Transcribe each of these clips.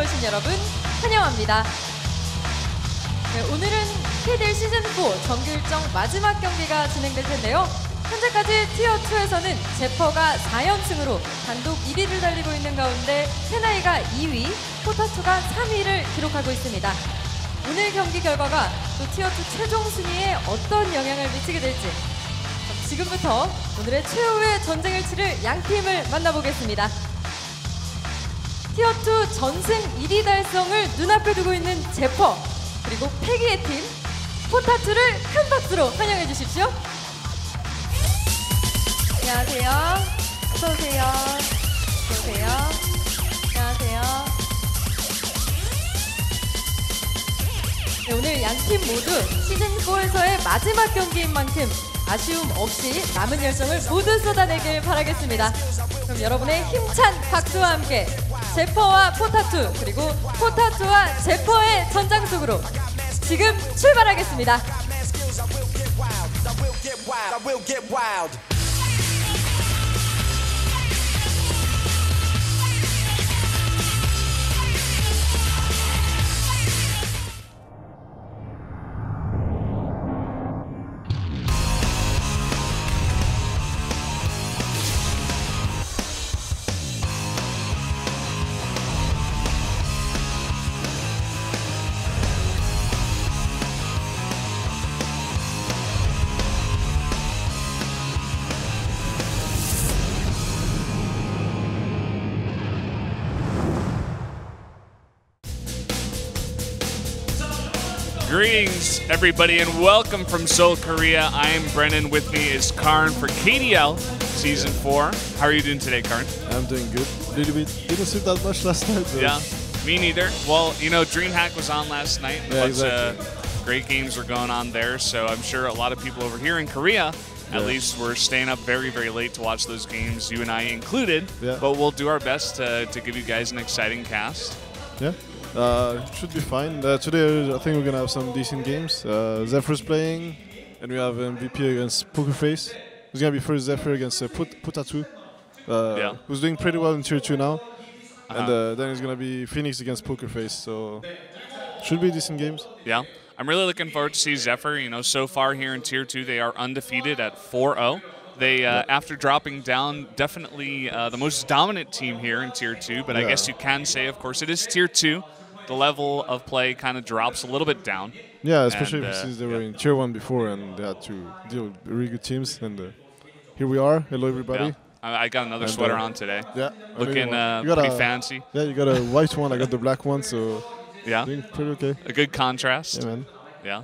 찾아오신 여러분 환영합니다. 네, 오늘은 KDL 시즌4 정규 일정 마지막 경기가 진행될 텐데요. 현재까지 티어2에서는 제퍼가 4연승으로 단독 1위를 달리고 있는 가운데 테나이가 2위, 포타2가 3위를 기록하고 있습니다. 오늘 경기 결과가 또 티어2 최종 순위에 어떤 영향을 미치게 될지 지금부터 오늘의 최후의 전쟁을 치를 양팀을 만나보겠습니다. 티어2 전승 1위 달성을 눈앞에 두고 있는 제퍼, 그리고 패기의 팀 포타2를 큰 박수로 환영해 주십시오. 안녕하세요. 어서오세요. 어서오세요. 안녕하세요. 네, 오늘 양팀 모두 시즌4에서의 마지막 경기인 만큼 아쉬움 없이 남은 열정을 모두 쏟아내길 바라겠습니다. 그럼 여러분의 힘찬 박수와 함께 제퍼와 포타2 그리고 포타2와 제퍼의 전장 속으로 지금 출발하겠습니다. Greetings, everybody, and welcome from Seoul, Korea. I am Brennan. With me is Karn for KDL Season 4. How are you doing today, Karn? I'm doing good. A little bit. Didn't sleep that much last night. So. Yeah, me neither. Well, you know, DreamHack was on last night. Yeah, exactly. Great games were going on there, so I'm sure a lot of people over here in Korea, at least, were staying up very, very late to watch those games, you and I included. Yeah. But we'll do our best to give you guys an exciting cast. Yeah. Should be fine. Today, I think we're gonna have some decent games. Zephyr's playing, and we have MVP against Pokerface. It's gonna be first Zephyr against POTA2, who's doing pretty well in Tier 2 now. And then it's gonna be Phoenix against Pokerface. So should be decent games. Yeah, I'm really looking forward to see Zephyr. You know, so far here in Tier 2, they are undefeated at 4-0. They, after dropping down, definitely the most dominant team here in Tier 2. But I guess you can say, of course, it is Tier 2. The level of play kind of drops a little bit down. Yeah, especially since they were in Tier 1 before and they had to deal with really good teams. And here we are. Hello, everybody. Yeah. I got another sweater on today. Yeah. Looking pretty fancy. Yeah, you got a white one. I got the black one. So yeah, doing pretty okay. A good contrast. Yeah, man. Yeah.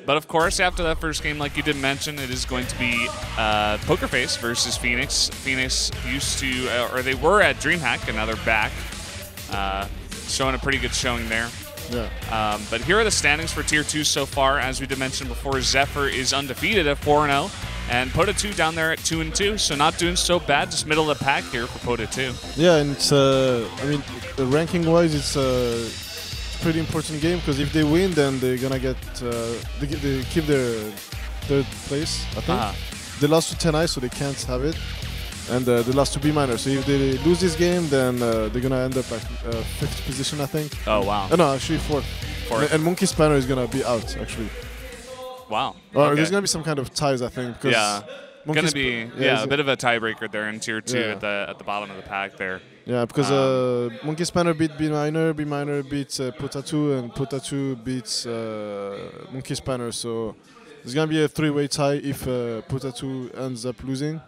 But of course, after that first game, like you did mention, it is going to be Pokerface versus Phoenix. Phoenix used to, or they were at DreamHack, and now they're back. Showing a pretty good showing there. Yeah. But here are the standings for Tier 2 so far. As we did mention before, Zephyr is undefeated at 4-0, and POTA2 down there at 2-2. So not doing so bad, just middle of the pack here for POTA2. Yeah, and it's I mean, ranking-wise, it's a pretty important game because if they win, then they're gonna get they keep their third place. I think they lost to Tenai, so they can't have it. And they lost to B minor, so if they lose this game, then they're gonna end up at 5th position, I think. Oh wow! No, actually 4th. And Monkey Spanner is gonna be out, actually. Wow. Or there's gonna be some kind of ties, I think. Because gonna be a bit of a tiebreaker there in Tier 2 at the bottom of the pack there. Yeah, because Monkey Spanner beat B minor beats POTA2, and POTA2 beats Monkey Spanner. So there's gonna be a 3-way tie if POTA2 ends up losing.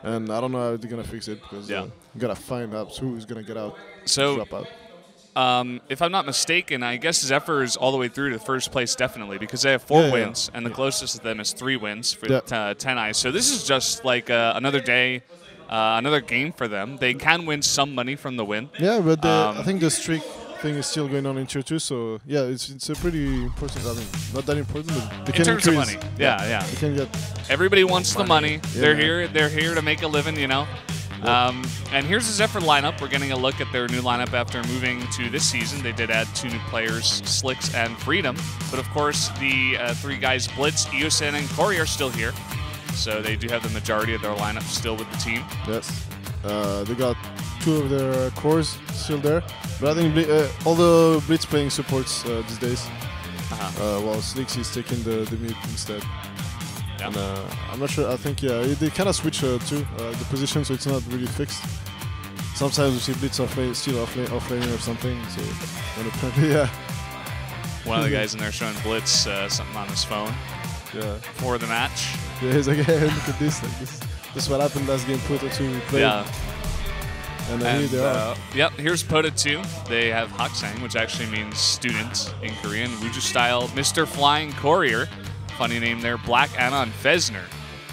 And I don't know how they're going to fix it because you got to find out who's going to get out. So, drop out. If I'm not mistaken, I guess Zephyr is all the way through to first place definitely because they have 4 wins, and the closest to them is 3 wins for Tenai. So this is just like another day, another game for them. They can win some money from the win. Yeah, but I think the streak thing is still going on in Tier 2, so yeah, it's a pretty important. I mean, not that important, but they can in terms increase. of money, yeah. They can get. Everybody wants the money. Yeah, They're here to make a living, you know. And here's the Zephyr lineup. We're getting a look at their new lineup after moving to this season. They did add 2 new players, Slicks and Freedom. But of course, the 3 guys, Blitz, Eosen, and Corey, are still here. So they do have the majority of their lineup still with the team. Yes. They got two of their cores still there. But I think all the Blitz playing supports these days. While Slicks is taking the mid instead. Yeah. And I'm not sure. I think they kind of switch too the position, so it's not really fixed. Sometimes we see Blitz still offlaning or something. So yeah. One of the guys in there showing Blitz something on his phone. Yeah. For the match. Yeah, he's like, hey, look at this. Like this. This is what happened last game. POTA2 played. Yeah. And here they are. Yep, here's POTA2. They have Haksang, which actually means student in Korean. Wuju style, Mr. Flying Courier. Funny name there. Black Anon Fesner.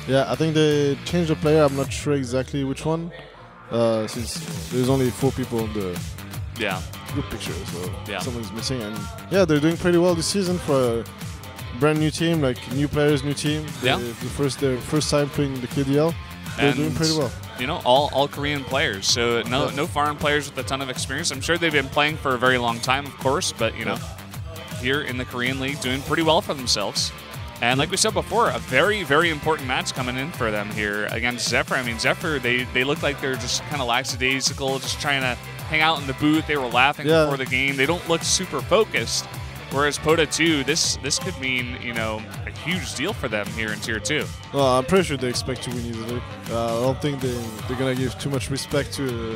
Yeah, I think they changed the player. I'm not sure exactly which one. Since there's only 4 people in the group picture, so someone's missing. And yeah, they're doing pretty well this season for a brand new team, like new players, new team. Yeah. Their first time playing the KDL. They're doing pretty well. You know, all Korean players, so no foreign players with a ton of experience. I'm sure they've been playing for a very long time, of course, but you know, here in the Korean League, doing pretty well for themselves. And like we said before, a very, very important match coming in for them here against Zephyr. I mean, Zephyr, they look like they're just kind of lackadaisical, just trying to hang out in the booth. They were laughing before the game. They don't look super focused. Whereas POTA2, this could mean, you know, a huge deal for them here in Tier 2. Well, I'm pretty sure they expect to win easily. I don't think they're going to give too much respect to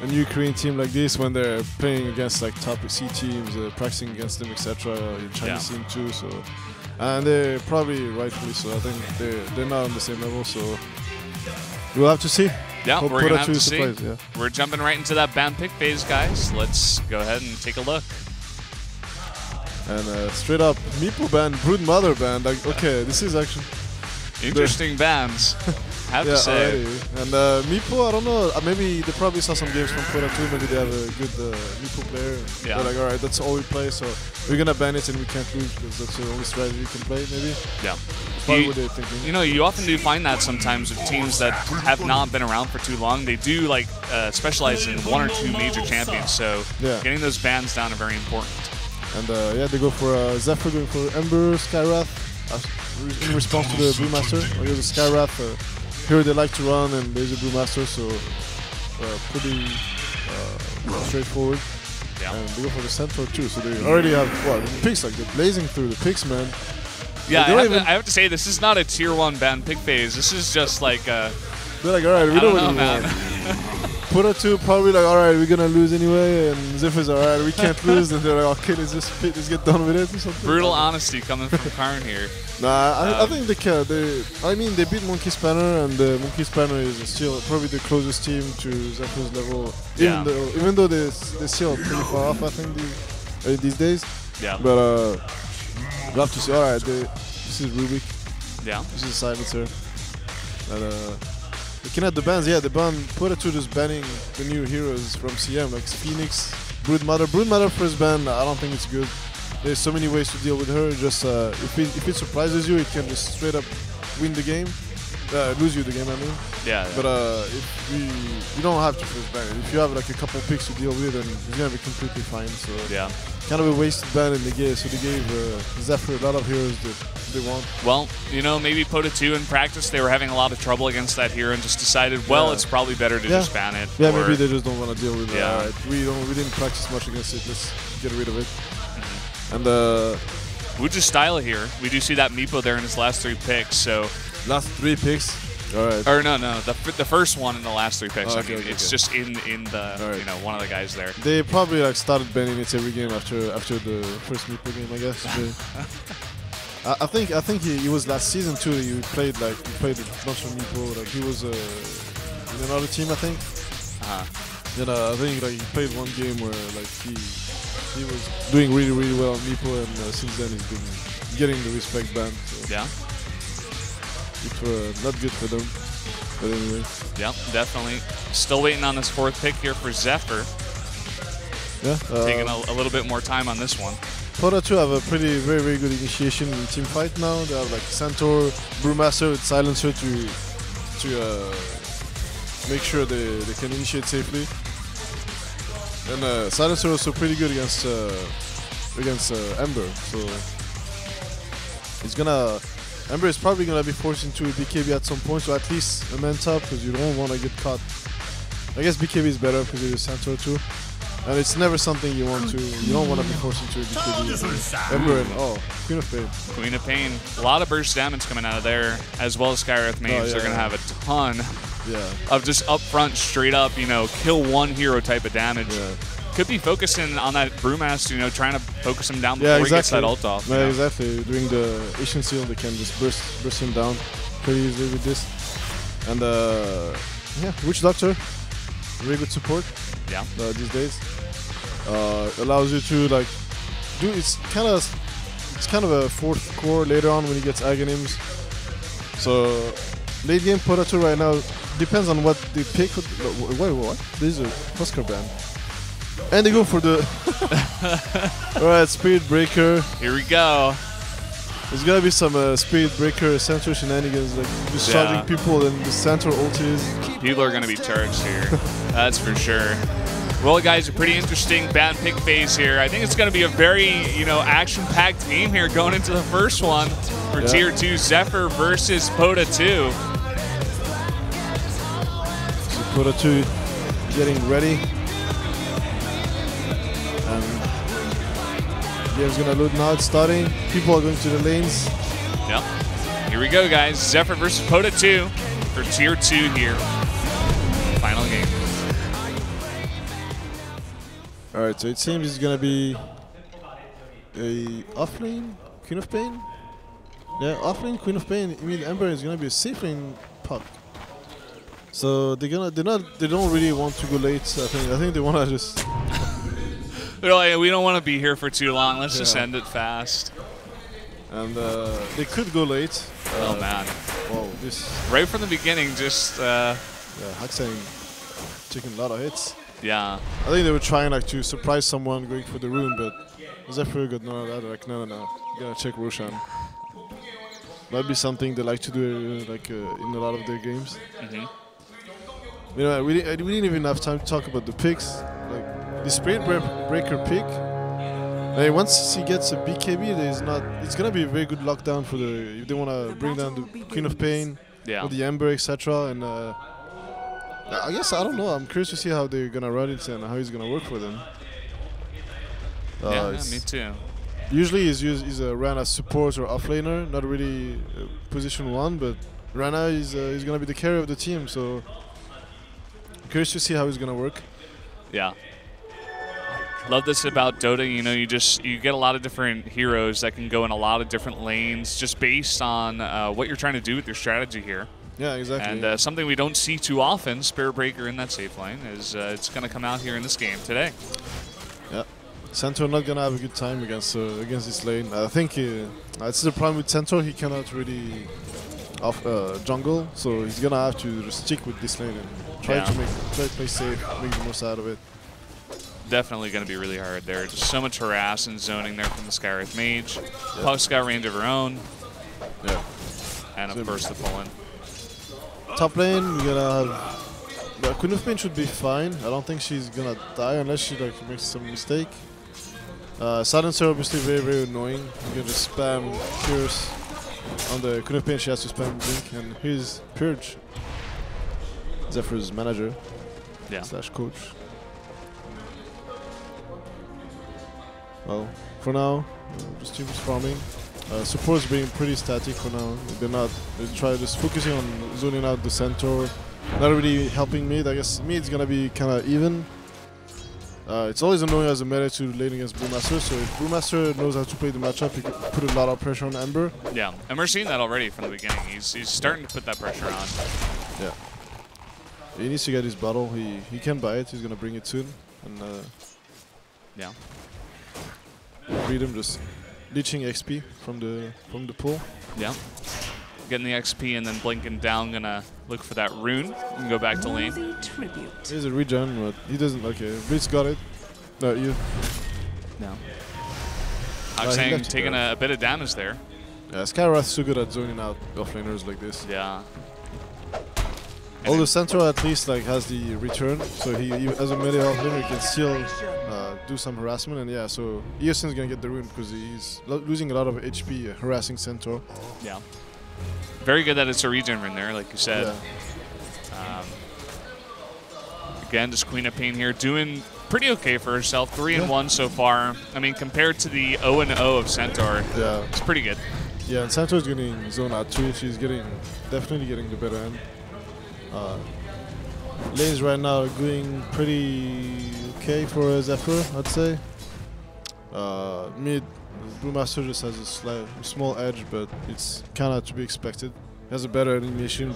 a new Korean team like this when they're playing against like top C teams, practicing against them, etc. Chinese team too. So, and they're probably rightfully so. I think they're not on the same level. So we'll have to see. Yeah, we're going to have to see. Yeah. We're jumping right into that ban pick phase, guys. Let's go ahead and take a look. And straight up, Meeple ban, Brood Mother ban. Like, okay, this is actually interesting bans. Have to say. Already. And Meeple, I don't know. Maybe they probably saw some games from POTA2. Maybe they have a good Meeple player. Yeah. They're like, all right, that's all we play. So we're gonna ban it and we can't lose because that's the only strategy we can play. Maybe. Yeah. Probably what they're thinking. You know, you often do find that sometimes with teams that have not been around for too long. They do like specialize in 1 or 2 major champions. So getting those bans down are very important. And yeah, they go for Zephyr going for Ember, Skywrath in response to the Brewmaster. There's a Skywrath here they like to run, and there's a Brewmaster, so pretty straightforward. Yeah. And they go for the Centaur too, so they already have the picks, like they're blazing through the picks, man. Yeah, I have to say this is not a Tier 1 ban pick phase. This is just like they're like, all right, we don't know, man. POTA2 probably like, all right, we're gonna lose anyway, and Zephyr's all right, we can't lose, and they're like, okay, let's get done with it or something. Brutal honesty coming from Karn here. Nah, I think they can. I mean, they beat Monkey Spanner, and Monkey Spanner is still probably the closest team to Zephyr's level. Even though they're still pretty far off, I think these days. Yeah. But we'll have to see. All right, this is Rubik. Yeah. This is Silencer. And looking at the bans, the ban POTA2 just banning the new heroes from CM, like Phoenix, Broodmother. Broodmother first ban, I don't think it's good. There's so many ways to deal with her. Just if it surprises you, it can just straight up win the game, lose you the game. I mean. Yeah. But if you don't have to first ban it. If you have like a couple picks to deal with, then it's gonna be completely fine. So kind of a wasted ban in the game. So they gave Zephyr a lot of heroes that they want. Well, you know, maybe POTA2 in practice they were having a lot of trouble against that hero and just decided, well, it's probably better to just ban it. Yeah, maybe they just don't want to deal with it. All right, we didn't practice much against it. Let's get rid of it. And Wuju's style here. We do see that Meepo there in his last 3 picks. So last 3 picks. All right. Or no, the first one in the last 3 picks. I mean, it's just in the you know, one of the guys there. They probably like started banning it every game after the first Meepo game, I guess. I think he was last season too. He played a bunch of Meepo. Like he was in another team, I think. And I think like he played one game where like he was doing really, really well on Meepo, and since then he's been getting the respect ban. So. Yeah. It's not good for them, but anyway. Yeah, definitely. Still waiting on this 4th pick here for Zephyr. Yeah. Taking a little bit more time on this one. POTA2 have a very, very good initiation in team fight now. They have like Centaur, Brewmaster with Silencer to make sure they can initiate safely. And Silencer is also pretty good against Ember, so Ember is probably gonna be forced into a BKB at some point, so at least a man top, because you don't want to get caught I guess BKB is better because it is Centaur too. And it's never something you want to, you don't want to be forced into a BKB. Ember and, oh, Queen of Pain. Queen of Pain. A lot of burst damage coming out of there, as well as Skywrath Mage. They're going to have a ton of just up front, straight up, you know, kill one hero type of damage. Yeah. Could be focusing on that Brewmaster, you know, trying to focus him down before he gets that ult off. Yeah, exactly. Doing the Asian Seal, they can just burst him down pretty easily with this. And yeah, Witch Doctor, very good support. Yeah. These days, allows you to like do. It's kind of a fourth core later on when he gets Aghanims. So late game POTA2 right now depends on what they pick. Wait, what? This is a Husker ban. And they go for the alright, Spirit Breaker. Here we go. There's gotta be some Spirit Breaker Centaur shenanigans, like just charging people and the Centaur ultis. People are gonna be charged here. That's for sure. Well, guys, a pretty interesting ban pick phase here. I think it's gonna be a very, you know, action-packed game here going into the first one for Tier 2 Zephyr versus POTA2. So POTA2 getting ready. Game's gonna load now, it's starting. People are going to the lanes. Yep. Here we go, guys. Zephyr versus POTA2 for Tier 2 here. Final game. Alright, so it seems it's gonna be a offlane Queen of Pain. Yeah, offlane Queen of Pain. I mean, Ember is gonna be a safe lane puck. So they don't really want to go late. I think they wanna just. They're like, we don't want to be here for too long. Let's just end it fast. And they could go late. Oh man! Whoa, this right from the beginning, just yeah, Haksang taking a lot of hits. Yeah. I think they were trying like to surprise someone going for the rune, but Zephyr got none of that. Like no, you gotta check Roshan. That'd be something they like to do like in a lot of their games. You know, we didn't even have time to talk about the picks. Like the Spirit Breaker pick. Like, once he gets a BKB, it's gonna be a very good lockdown for if they wanna bring down the Queen of Pain or the Ember, etc. And I guess I don't know. I'm curious to see how they're gonna run it and how it's gonna work for them. Yeah, me too. Usually he's ran as support or offlaner, not really position 1, but right now he's gonna be the carry of the team. So curious to see how it's gonna work. Yeah. Love this about Dota. You know, you get a lot of different heroes that can go in a lot of different lanes just based on what you're trying to do with your strategy here. Yeah, exactly. And something we don't see too often, Spirit Breaker in that safe lane, is it's going to come out here in this game today. Yeah. Centaur not going to have a good time against this lane. I think that's the problem with Centaur. He cannot really off jungle, so he's going to have to just stick with this lane and try to play safe, make the most out of it. Definitely going to be really hard there. Just so much harass and zoning there from the Skywrath Mage. Puck's got range of her own. Yeah. And of course the pull-in. Top lane, we're going to have... The Queen of Pain should be fine. I don't think she's going to die unless she makes some mistake. Silencer obviously very, very annoying. You can just spam Pierce. On the Queen of Pain she has to spam Blink. And here's Purge. Zephyr's manager. Slash coach. Well, for now, this team is farming. Support's being pretty static for now. They try just focusing on zoning out the Centaur. Not really helping mid. I guess mid's gonna be kind of even. It's always annoying as a meta to lane against Brewmaster. So if Brewmaster knows how to play the matchup, he can put a lot of pressure on Ember. Yeah, and we're seeing that already from the beginning. He's starting to put that pressure on. Yeah. He needs to get his bottle. He can buy it. He's gonna bring it soon. And yeah. Beat him, just leeching XP from the pool. Yeah. Getting the XP and then blinking down, gonna look for that rune and go back to lane. Here's a regen, but he doesn't. Okay, Blitz got it. No, you. No. Haksang taking a bit of damage there. Yeah, Skywrath's so good at zoning out offlaners like this. Yeah. Although Centaur at least has the return, so he as a melee offlaner can still do some harassment, and yeah, so Eosin's gonna get the rune because he's losing a lot of HP harassing Centaur. Yeah. Very good that it's a regen rune there, like you said. Yeah. Again, just Queen of Pain here doing pretty okay for herself. 3-1 so far. I mean, compared to the 0-0 of Centaur, it's pretty good. Yeah, and Centaur's getting zone at 2. She's definitely getting the better end. Lanes right now are going pretty okay for Zephyr, I'd say. Mid, Brewmaster just has a small edge, but it's kind of to be expected. He has a better animation,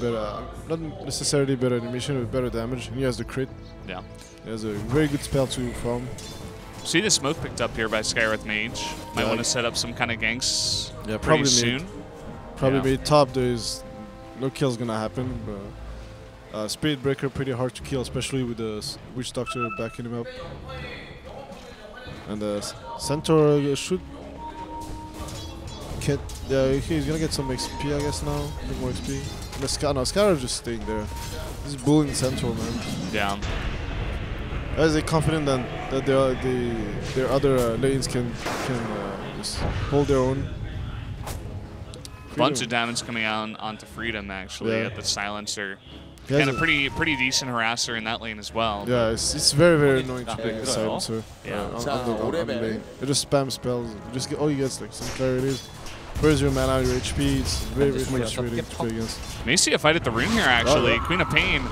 not necessarily better animation, but better damage. And he has the crit. Yeah. He has a very good spell to farm. See the smoke picked up here by Skywrath Mage. Might want to set up some kind of ganks probably soon. Probably mid top, there's no kills gonna happen. But Spirit Breaker pretty hard to kill, especially with the Witch Doctor backing him up. And Centaur should get. He's gonna get some XP, I guess now. A bit more XP. And Skyra's just staying there. He's bullying Centaur, man. Yeah. As they confident that their other lanes can just hold their own. Bunch of damage coming out onto Freedom actually at the silencer. And a pretty decent harasser in that lane as well. Yeah, it's very annoying to play a silencer on the lane. It just spam spells. You just get all you get like some clarities. Where's your mana, your HP? It's very frustrating to play against. May see a fight at the rune here actually. Queen of Pain.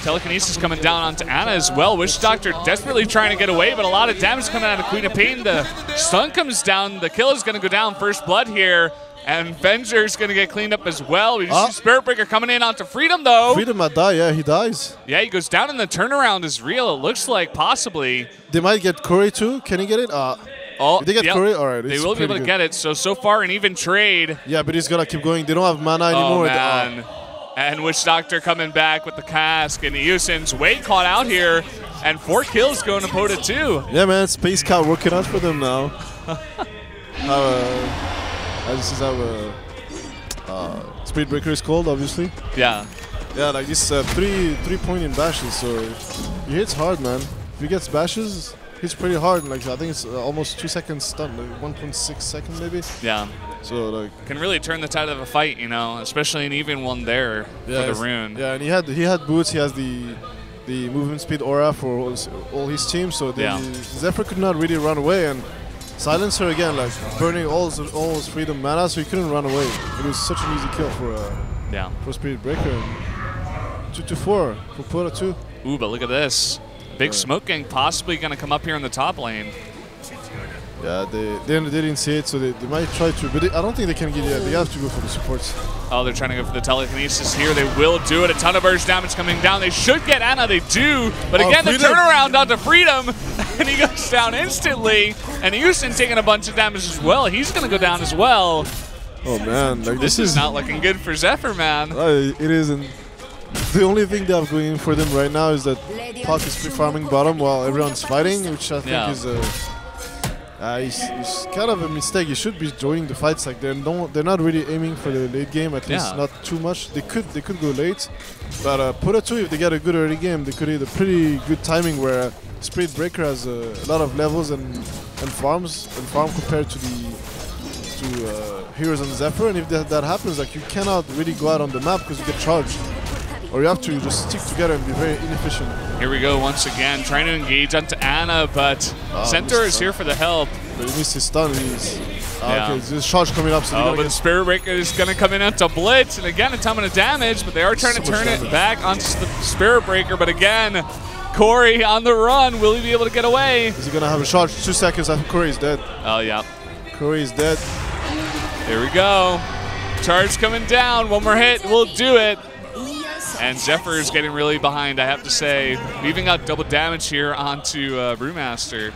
Telekinesis coming down onto Ana as well. Witch Doctor desperately trying to get away, but a lot of damage coming out of Queen of Pain. The stun comes down. The kill is going to go down. First blood here. And Venger's going to get cleaned up as well. We just see Spirit Breaker coming in onto Freedom, though. Freedom might die, yeah, he dies. Yeah, he goes down, and the turnaround is real, it looks like, possibly. They might get Corey, too. Can he get it? If they get Corey? All right. They will be able to get it. So far, an even trade. Yeah, but he's going to keep going. They don't have mana anymore. Oh, man. And Witch Doctor coming back with the cask. And Yusin's way caught out here. And 4 kills going to POTA2. Yeah, man. Space Cow working out for them now. This is how Spirit Breaker is called, obviously. Yeah. Yeah, like this 3-point in bashes, so he hits hard, man. If he gets bashes, hits pretty hard. Like I think it's almost 2 seconds stun, like 1.6 seconds maybe. Yeah. So like can really turn the tide of a fight, you know, especially an even one there for the rune. Yeah, and he had boots. He has the movement speed aura for all his team, so Zephyr could not really run away. And Silencer again, like burning all his Freedom mana, so he couldn't run away. It was such an easy kill for Spirit Breaker. 2-4 for POTA2. Ooh, but look at this. Big smoke gang possibly going to come up here in the top lane. Yeah, they didn't see it, so they might try to, but I don't think they can get it. They have to go for the supports. Oh, they're trying to go for the telekinesis here. They will do it. A ton of burst damage coming down. They should get Ana. They do. But again, the turnaround onto Freedom, and he goes down instantly. And Houston taking a bunch of damage as well. He's going to go down as well. Oh, man. Like, this is not looking good for Zephyr, man. It isn't. The only thing they have going for them right now is that Puck is pre-farming bottom while everyone's fighting, which I think is it's kind of a mistake. You should be joining the fights. Like they're not really aiming for the late game. At least not too much. They could go late, but POTA2, if they get a good early game, they could hit a pretty good timing where Spirit Breaker has a lot of levels and farm compared to Heroes on Zephyr. And if that happens, like you cannot really go out on the map because you get charged. Or you have to just stick together and be very inefficient. Here we go once again, trying to engage onto Ana, but Centaur is here for the help. But he missed his stun. Okay, there's charge coming up. So but Spirit Breaker is going to come in onto Blitz, and again a ton of damage, but they are trying to turn it back onto the Spirit Breaker. But again, Corey on the run. Will he be able to get away? Is he going to have a charge? 2 seconds. I think Corey is dead. Oh, yeah. Corey is dead. Here we go. Charge coming down. One more hit. We'll do it. And Zephyr is getting really behind, I have to say. Leaving out double damage here onto Brewmaster.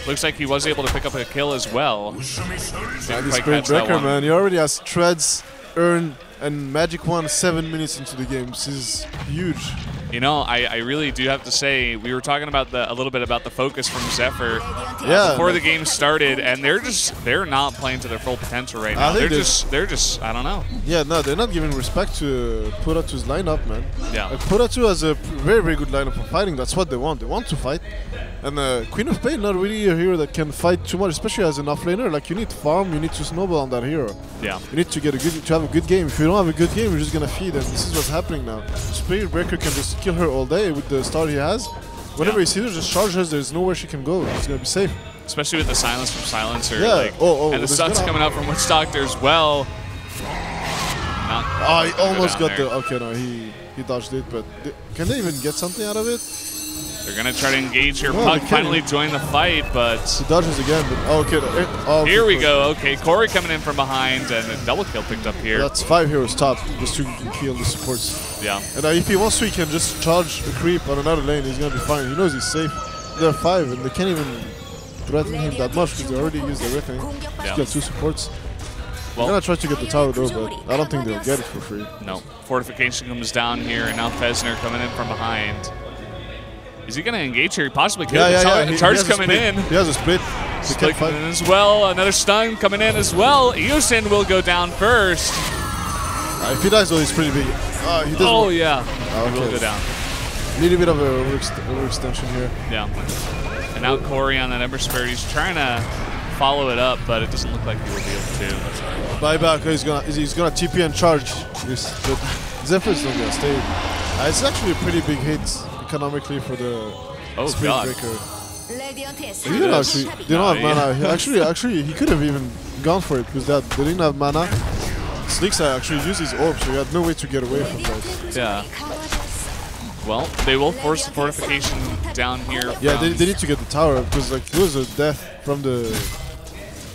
Looks like he was able to pick up a kill as well. Spirit Breaker, man. He already has Treads, Earn, and Magic Wand 7 minutes into the game. This is huge. You know, I really do have to say, we were talking about a little bit about the focus from Zephyr before the game started, and they're not playing to their full potential right now. They're just I don't know. Yeah, no, they're not giving respect to POTA2's lineup, man. Yeah. Like, POTA2 has a very good lineup for fighting. That's what they want. They want to fight. And Queen of Pain, not really a hero that can fight too much, especially as an offlaner. Like you need farm, you need to snowball on that hero. Yeah. You need to have a good game. If you don't have a good game, you're just gonna feed, and this is what's happening now. Spirit Breaker can just kill her all day with the start he has. Whenever you see her, just charge her. There's nowhere she can go. She's gonna be safe. Especially with the silence from Silencer. Yeah. Like, and the stuns coming up from Witch Doctor as well. He almost got the. Okay, no, he dodged it, but can they even get something out of it? They're gonna try to engage here. Puck finally joined the fight, but he dodges again. But here we go. Okay, Corey coming in from behind, and a double kill picked up here. That's 5 heroes top just to kill the supports. Yeah. And if he wants to, he can just charge a creep on another lane. He's gonna be fine. He knows he's safe. They're 5, and they can't even threaten him that much because they already used their reckoning. He's got 2 supports. Well, they're gonna try to get the tower though, but I don't think they'll get it for free. No. Fortification comes down here, and now Fesner coming in from behind. Is he gonna engage here? He possibly could. Yeah. Charge coming in. He has a split. Split coming in as well. Another stun coming in as well. Eosin will go down first. If he dies though, he's pretty big. He doesn't. Oh yeah. Okay. He will go down. Need a bit of an overextension here. Yeah. And now Corey on that Ember Spirit. He's trying to follow it up, but it doesn't look like he will be able to. Buyback. He's gonna TP and charge. But Zephyr's not gonna stay. It's actually a pretty big hit economically for the Spirit Breaker. He didn't actually. They don't have mana. Actually, he could have even gone for it because they didn't have mana. Slickside actually used his orb, so he had no way to get away from that. Yeah. Well, they will force the fortification down here. Yeah, they need to get the tower because like it was a death from the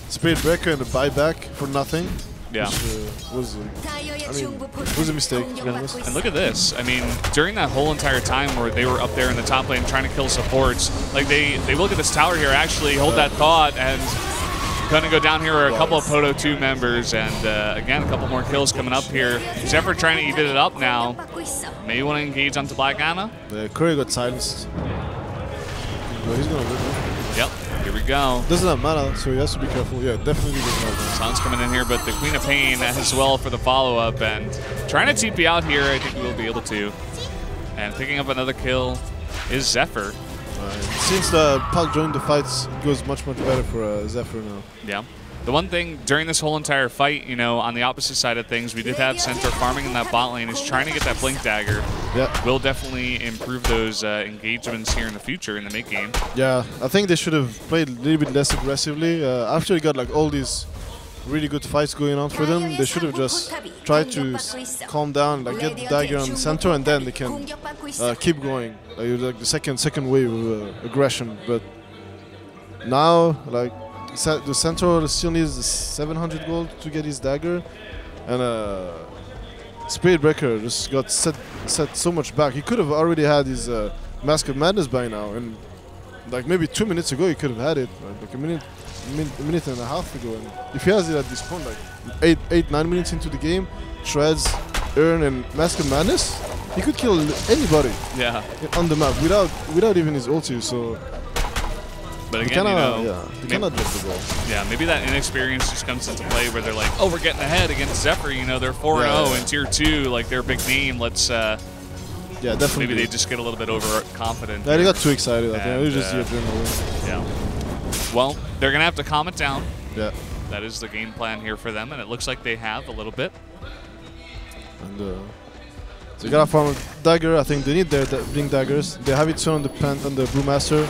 Spirit Breaker and the buyback for nothing. Yeah. Which was a mistake, to be honest. And look at this. I mean, during that whole entire time where they were up there in the top lane trying to kill supports, like they look at this tower here, actually hold that thought, and gonna go down here are a couple of POTA2 members, and again, a couple more kills coming up here. Zephyr trying to even it up now. Maybe want to engage onto Black Anna. Yeah, Curry got silenced. But he's gonna win. Yep. Here we go. Doesn't have mana, so he has to be careful. Yeah, definitely doesn't have mana. Sun's coming in here, but the Queen of Pain as well for the follow-up, and trying to TP out here. I think we will be able to. And picking up another kill is Zephyr. Since Puck joined the fights, it goes much better for Zephyr now. Yeah. The one thing during this whole entire fight, you know, on the opposite side of things, we did have Centaur farming in that bot lane. Is trying to get that Blink Dagger. Yeah. Will definitely improve those engagements here in the future in the mid game. Yeah, I think they should have played a little bit less aggressively. After you got like all these really good fights going on for them, they should have just tried to calm down, like get the dagger on the center, and then they can keep going. Like the second wave of aggression. But now, like the center still needs 700 gold to get his dagger, and Spirit Breaker just got set so much back. He could have already had his Mask of Madness by now, and like maybe 2 minutes ago he could have had it, like a minute and a half ago. And if he has it at this point, like 8-9 minutes into the game, Shreds, Earn, and Mask of Madness, he could kill anybody. Yeah. On the map without even his ulti. So. But again, you know, they cannot get the ball. Yeah, maybe that inexperience just comes into play where they're like, oh, we're getting ahead against Zephyr. You know, they're 4-0 in Tier 2, like they're a big name. Let's. Yeah, definitely. Maybe they just get a little bit overconfident. Yeah, they got too excited. I think it was just the adrenaline. Yeah. Well, they're gonna have to calm it down. Yeah. That is the game plan here for them, and it looks like they have a little bit. And so you gotta farm a dagger. I think they need their Blink Daggers. They have it soon on the Brewmaster.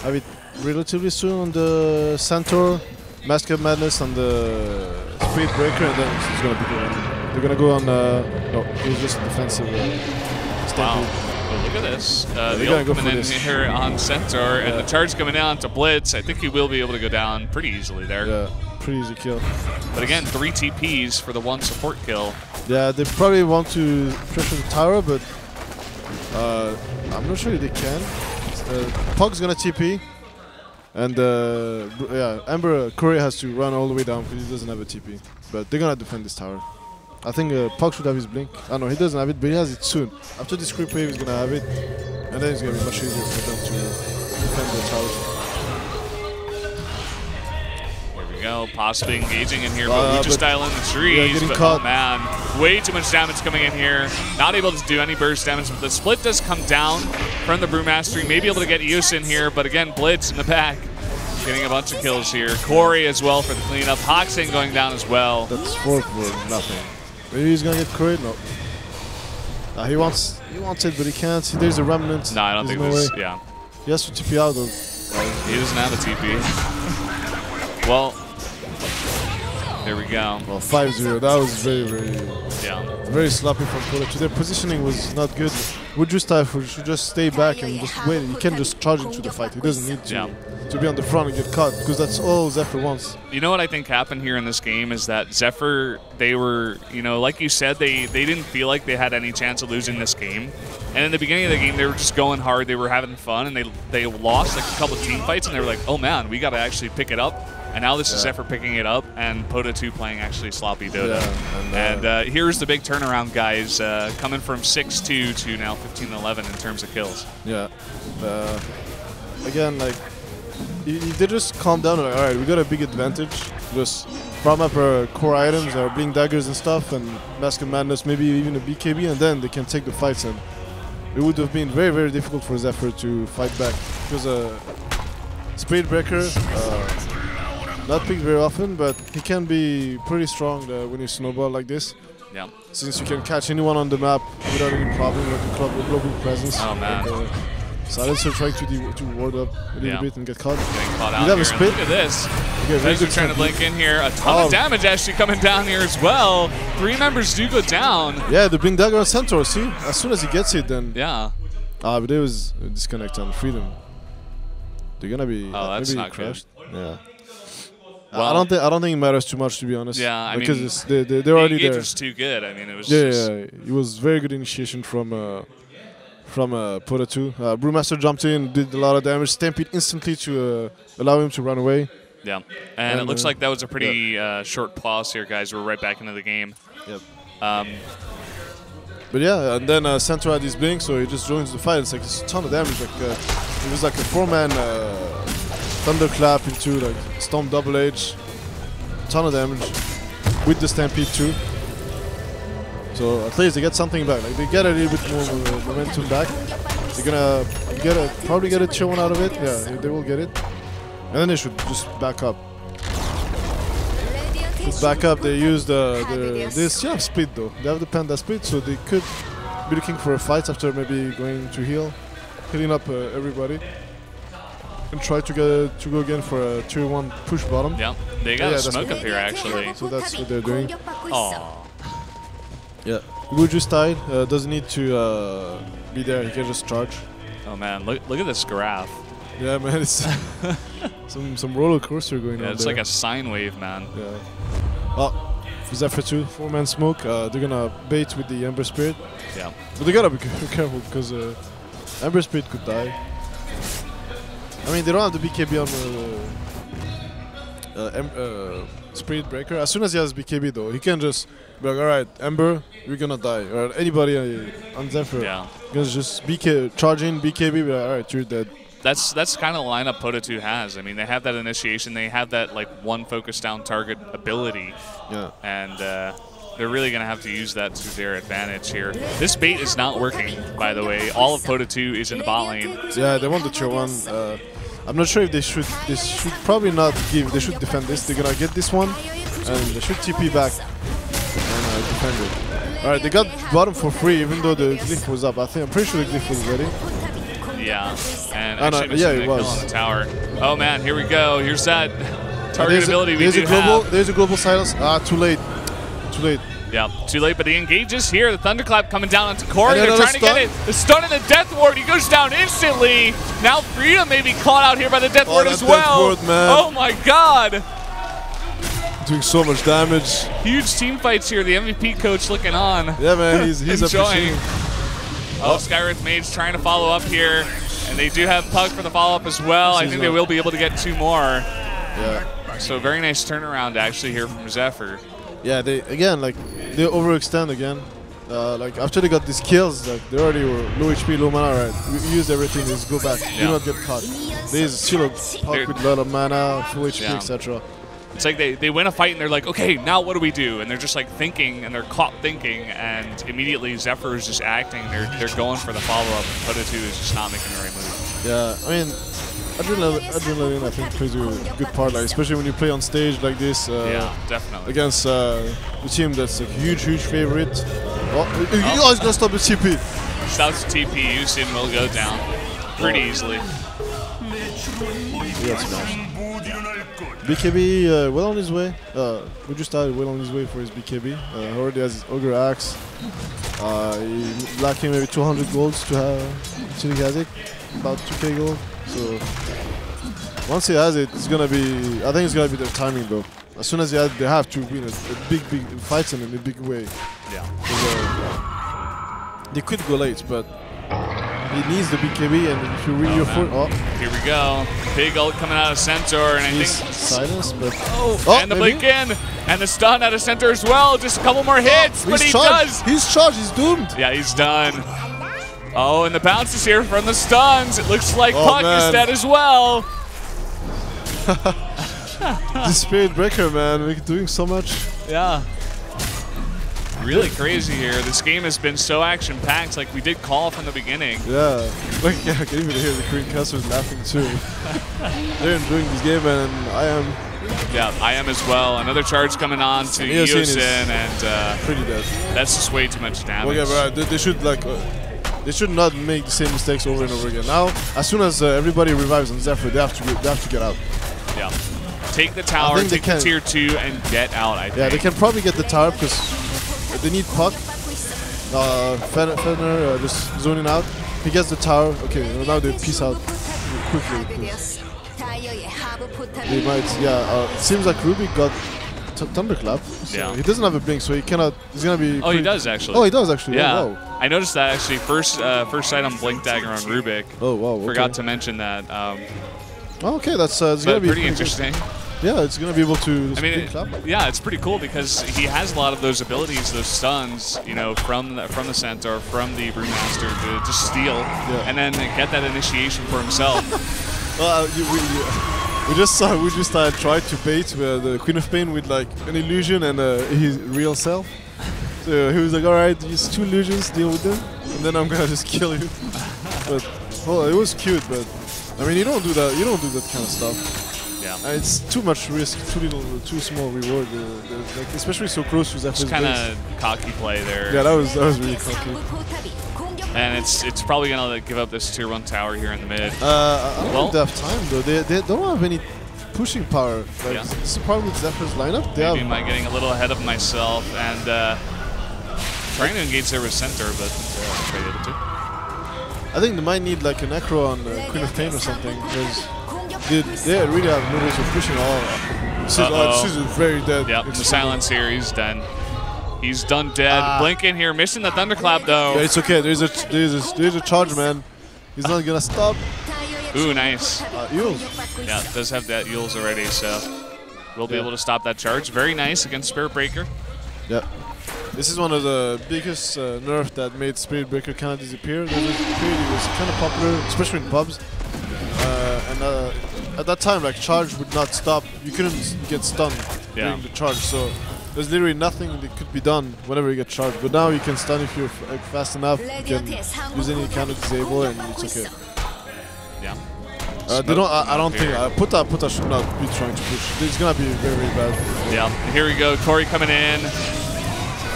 Have it relatively soon on the Centaur, Mask of Madness on the Spirit Breaker, and then it's gonna be good. They're gonna go on. No, it was just a defensive. Wow. Well, look at this. The ult coming in here on Centaur, and the charge coming down to Blitz. I think he will be able to go down pretty easily there. Yeah, pretty easy kill. But again, 3 TPs for the 1 support kill. Yeah, they probably want to pressure the tower, but I'm not sure if they can. Pug's gonna TP, and yeah, Ember Curry has to run all the way down because he doesn't have a TP. But they're gonna defend this tower. I think Pug should have his blink. I know he doesn't have it, but he has it soon. After this creep wave, he's gonna have it, and then it's gonna be much easier for them to defend the tower. Here we go, possibly engaging in here, but we just dial in the trees. Yeah, but caught. Oh man, way too much damage coming in here. Not able to do any burst damage, but the split does come down from the Brewmaster. Maybe able to get Eos in here, but again, Blitz in the back. Getting a bunch of kills here. Corey as well for the cleanup. Hoxing going down as well. That's 4 for nothing. Maybe he's gonna get Curry? No. He wants it, but he can't. See, there's a remnant. No, I don't think there's there's. way. Yeah. He has to TP out. He doesn't have a TP. Well, there we go. Well, 5-0. That was yeah. very sloppy from POTA2. Their positioning was not good. Would just should just stay back and just wait. He can't just charge into the fight. He doesn't need to be on the front and get caught, because that's all Zephyr wants. You know what I think happened here in this game is that Zephyr, they were, you know, like you said, they didn't feel like they had any chance of losing this game. And in the beginning of the game, they were just going hard. They were having fun, and they lost like a couple team fights, and they were like, oh man, we got to actually pick it up. And now this is Zephyr picking it up, and POTA2 playing actually sloppy Dota. Yeah, and here's the big turnaround, guys, coming from 6-2 to now 15-11 in terms of kills. Yeah. Again, like, they just calm down and like, all right, we got a big advantage. Just farm up our core items, our Blink Daggers and stuff, and Mask of Madness, maybe even a BKB, and then they can take the fights. And it would have been very, very difficult for Zephyr to fight back, because Speed Breaker, not picked very often, but he can be pretty strong when you snowball like this. Yeah. Since you can catch anyone on the map without any problem with the global presence. Oh man. Silencer trying to ward up a little bit and get caught. Getting caught out here. Look at this. They're trying to blink in here. A ton of damage actually coming down here as well. 3 members do go down. Yeah, the Blink Dagger on Centaur, see? As soon as he gets it, then... Yeah. But there was a disconnect on Freedom. They're gonna be that's maybe not crashed. good. Yeah. Well, I don't think it matters too much, to be honest. Yeah, I because mean, they're already there. The was too good. I mean, it was. Yeah, it was very good initiation from POTA2. Brewmaster jumped in, did a lot of damage, Stampede instantly to allow him to run away. Yeah, and it looks like that was a pretty short pause here, guys. We're right back into the game. Yep. But yeah, and then Centaur had his blink, so he just joins the fight. It's like a ton of damage. Like it was like a 4-man thunderclap into like Storm Double H. Ton of damage with the Stampede too. So at least they get something back. Like they get a little bit more momentum back. They're gonna probably get a Tier 1 out of it. Yeah, they will get it. And then they should just back up. Back up, they use they still have speed though. They have the Panda speed, so they could be looking for a fight after maybe going to heal, healing up everybody, and try to go again for a Tier 1 push bottom. Yeah, they got a smoke up here actually. So that's what they're doing. Oh. Yeah, Wu just died. Doesn't need to be there. He can just charge. Oh man, look at this graph. Yeah, man, it's some roller coaster going on. It's there. like a sine wave, man. Yeah. Oh, for Zephyr 2, 4-man smoke. They're gonna bait with the Ember Spirit. Yeah. But they gotta be careful because Ember Spirit could die. I mean, they don't have the BKB on Spirit Breaker. As soon as he has BKB though, he can just be like, alright, Ember, you're gonna die. Or anybody on Zephyr. Yeah. Can just charge in BKB, be like, alright, you're dead. That's kind of the lineup POTA2 has. I mean, they have that initiation. They have that like one focus down target ability. Yeah. And they're really going to have to use that to their advantage here. This bait is not working, by the way. All of POTA2 is in the bot lane. Yeah, they want the Tier 1. I'm not sure if they should probably not give. They should defend this. They're gonna get this one, and they should TP back and defend it. All right, they got bottom for free, even though the glyph was up. I'm pretty sure the glyph was ready. Yeah, and actually yeah, it was on the tower. Oh man, here we go. Here's that target ability we do have. There's a global silence. Too late. Too late. Yeah, too late, but he engages here. The Thunderclap coming down onto Corey. They're trying to get it. The stun and the Death Ward. He goes down instantly. Now Freedom may be caught out here by the Death Ward as well. Death Ward, man. Oh my god. Doing so much damage. Huge team fights here. The MVP coach looking on. Yeah, man, he's enjoying. Oh, Skywrath Mage trying to follow up here. And they do have Pug for the follow-up as well. I think they will be able to get 2 more. Yeah. So very nice turnaround actually here from Zephyr. Yeah, they overextend again. Like after they got these kills, like they already were low HP, low mana. Right, we used everything. Just go back. Do not get caught. There's still a Pug with a lot of mana, full HP, etc. It's like they win a fight and they're like, okay, now what do we do? And they're just like thinking, and they're caught thinking, and immediately Zephyr is just acting. They're going for the follow-up, and POTA2 is just not making the right move. Yeah, I mean, adrenaline I think plays a good part, like especially when you play on stage like this. Yeah, definitely. Against the team that's a huge favorite. Oh, he's gonna stop the TP. Stops the TP. Yusin will go down pretty easily. He got smashed. BKB well on his way. We just started well on his way for his BKB. Already has his Ogre Axe. He's lacking maybe 200 golds to have till he has it. About 2k gold. So once he has it, it's gonna be. I think it's gonna be their timing though. As soon as they have to win a big fight in a big way. Yeah. They could go late, but he needs the BKB, and if you really afford, here we go. Big ult coming out of Centaur, and I think silence, but and the blink in, and the stun out of Centaur as well. Just a couple more hits, but he does. He's charged. He's doomed. Yeah, he's done. Oh, and the bounce is here from the stuns. It looks like Puck is dead as well. The Spirit Breaker, man, we're doing so much. Yeah. Really crazy here. This game has been so action-packed, like we did call from the beginning. Yeah, like I can even hear the Korean customers laughing too. They're enjoying this game, and I am. Yeah, I am as well. Another charge coming on to Eosin, and pretty dead. That's just way too much damage. Well, yeah, but they should they should not make the same mistakes over and over again. Now, as soon as everybody revives on Zephyr, they have to get out. Yeah, take the tower, take the tier 2, and get out. I think. Yeah, they can probably get the tower because they need Puck. Fenner just zoning out. He gets the tower. Okay, now they peace out quickly. They might, it seems like Ruby got Thunderclap. So yeah. He doesn't have a blink, so he cannot. He's gonna be. Oh, he does actually. Oh, he does actually. Yeah. Oh, wow. I noticed that actually. First sight on Blink Dagger on Rubik. Oh wow. Okay. Forgot to mention that. Okay, that's gonna be pretty interesting. Good. Yeah, it's gonna be able to. I mean, yeah, it's pretty cool because he has a lot of those abilities, those stuns, you know, from the Centaur, from the Brewmaster to just steal, and then get that initiation for himself. Well, we just tried to bait the Queen of Pain with like an illusion and his real self. So he was like, "All right, use 2 illusions, deal with them, and then I'm gonna just kill you." But well, it was cute, but I mean, you don't do that. You don't do that kind of stuff. Yeah. It's too much risk, too small reward. Like, especially so close to Zephyr's base. Kind of cocky play there. Yeah, that was really cocky. And it's probably gonna give up this tier 1 tower here in the mid. I don't think they have time though. They don't have any pushing power. Like, this is the problem with Zephyr's lineup. Maybe am I getting a little ahead of myself and trying to engage there with Centaur, but they're able to. I think they might need like a Necro on Queen of Pain or something because they really have no ways of pushing all. She's very dead. Yep, the silence here, he's done. He's done dead. Blinking here, missing the Thunderclap though. Yeah, it's okay. There's a charge, man. He's not gonna stop. Ooh, nice. Eels. Yeah, it does have that Eels already, so we'll be able to stop that charge. Very nice against Spirit Breaker. Yeah. This is one of the biggest nerfs that made Spirit Breaker kind of disappear. There was a period it was kind of popular, especially in pubs. At that time, like, charge would not stop. You couldn't get stunned during the charge, so there's literally nothing that could be done whenever you get charged. But now you can stun if you're fast enough. You can use any kind of disable, and it's okay. Yeah. They don't. I don't think POTA should not be trying to push. It's gonna be very, very bad. Yeah. Here we go. Corey coming in.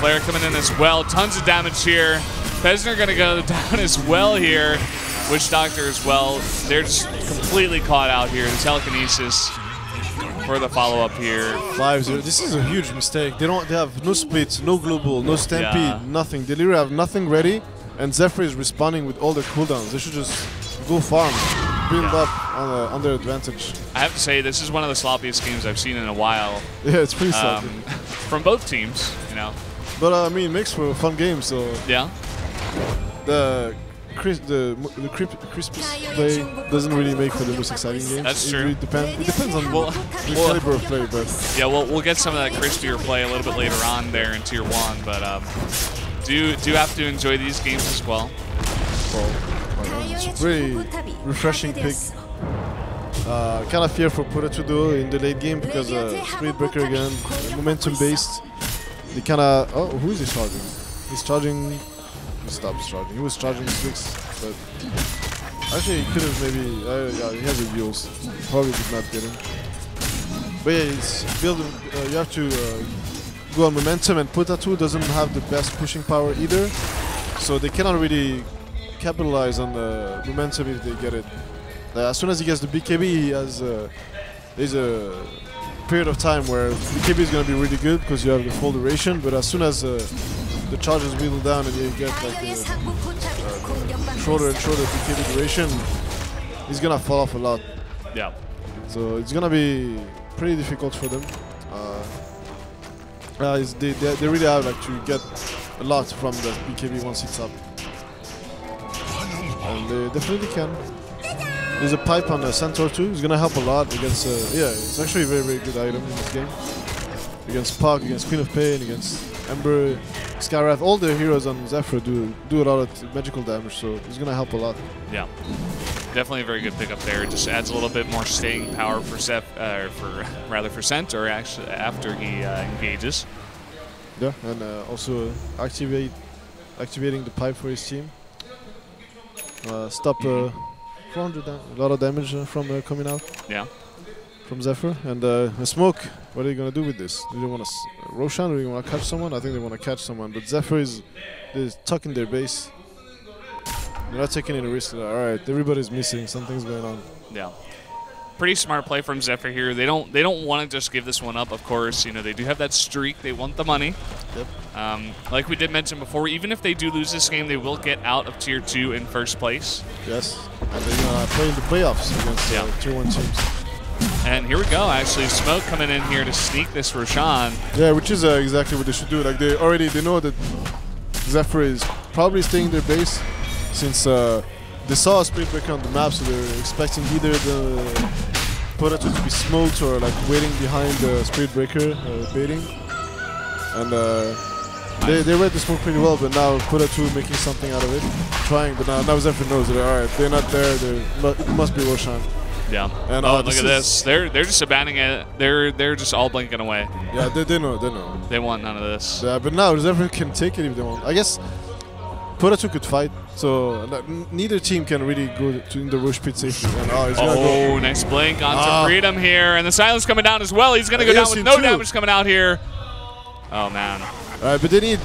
Flare coming in as well. Tons of damage here. Pesner gonna go down as well here. Witch Doctor as well. They're just completely caught out here. The telekinesis for the follow-up here. 5-0. This is a huge mistake. They have no splits, no global, no stampede, nothing. They literally have nothing ready, and Zephyr is responding with all their cooldowns. They should just go farm, build up on their advantage. I have to say, this is one of the sloppiest games I've seen in a while. Yeah, it's pretty sloppy. From both teams, you know. But I mean, it makes for a fun game. So yeah. The crispest play doesn't really make for the most exciting games. That's true. Really it depends on the caliber of play, but yeah, we'll get some of that crispier play a little bit later on there in Tier 1, but do have to enjoy these games as well. It's a pretty refreshing pick. Kind of fear for POTA2 though in the late game because Spirit Breaker again, momentum based. They kind of who is he charging? He's charging. He stops charging. He was charging 6, but actually he could have maybe. Yeah, he has a Eels. Probably did not get him. But yeah, it's building. You have to go on momentum, and POTA2 doesn't have the best pushing power either, so they cannot really capitalize on the momentum if they get it. As soon as he gets the BKB, he has there's a period of time where BKB is going to be really good because you have the full duration. But as soon as the charges whittle down and you get like the shorter and shorter BKB duration, he's going to fall off a lot. Yeah. So it's going to be pretty difficult for them. They really have like to get a lot from the BKB once it's up. And they definitely can. There's a pipe on the Centaur too. It's gonna help a lot against. Yeah, it's actually a very, very good item in this game. Against Puck, against Queen of Pain, against Ember, Skywrath. All the heroes on Zephyr do a lot of magical damage, so it's gonna help a lot. Yeah, definitely a very good pickup there. It just adds a little bit more staying power for for Centaur actually after he engages. Yeah, and also activating the pipe for his team. Stop 400 a lot of damage from coming out. Yeah. From Zephyr. And the smoke, what are you going to do with this? Do they want to Roshan or do you want to catch someone? I think they want to catch someone. But Zephyr is tucking their base. They're not taking any risk. Alright, everybody's missing. Something's going on. Yeah. Pretty smart play from Zephyr here. They don't want to just give this one up, of course. You know, they do have that streak. They want the money. Yep. Like we did mention before, even if they do lose this game, they will get out of Tier 2 in first place. Yes. And they're going to play in the playoffs against Tier 1 teams. And here we go, actually. Smoke coming in here to sneak this Roshan. Yeah, which is exactly what they should do. Like they know that Zephyr is probably staying in their base since they saw a Spirit Breaker on the map, so they're expecting either the POTA2 to be smoked or like waiting behind the Spirit Breaker, baiting. And they read the smoke pretty well, but now POTA2 making something out of it, trying. But now Zephyr knows that alright, they're not there. It must be Roshan. Yeah. And look at this. They're just abandoning it. They're just all blinking away. Yeah, they know. They want none of this. Yeah, but now Zephyr can take it if they want. I guess POTA2 could fight, so neither team can really go in the rush pit safely. And, oh, nice blink onto Freedom here, and the silence coming down as well. He's gonna go down with no damage coming out here. Oh man. All right, but they need.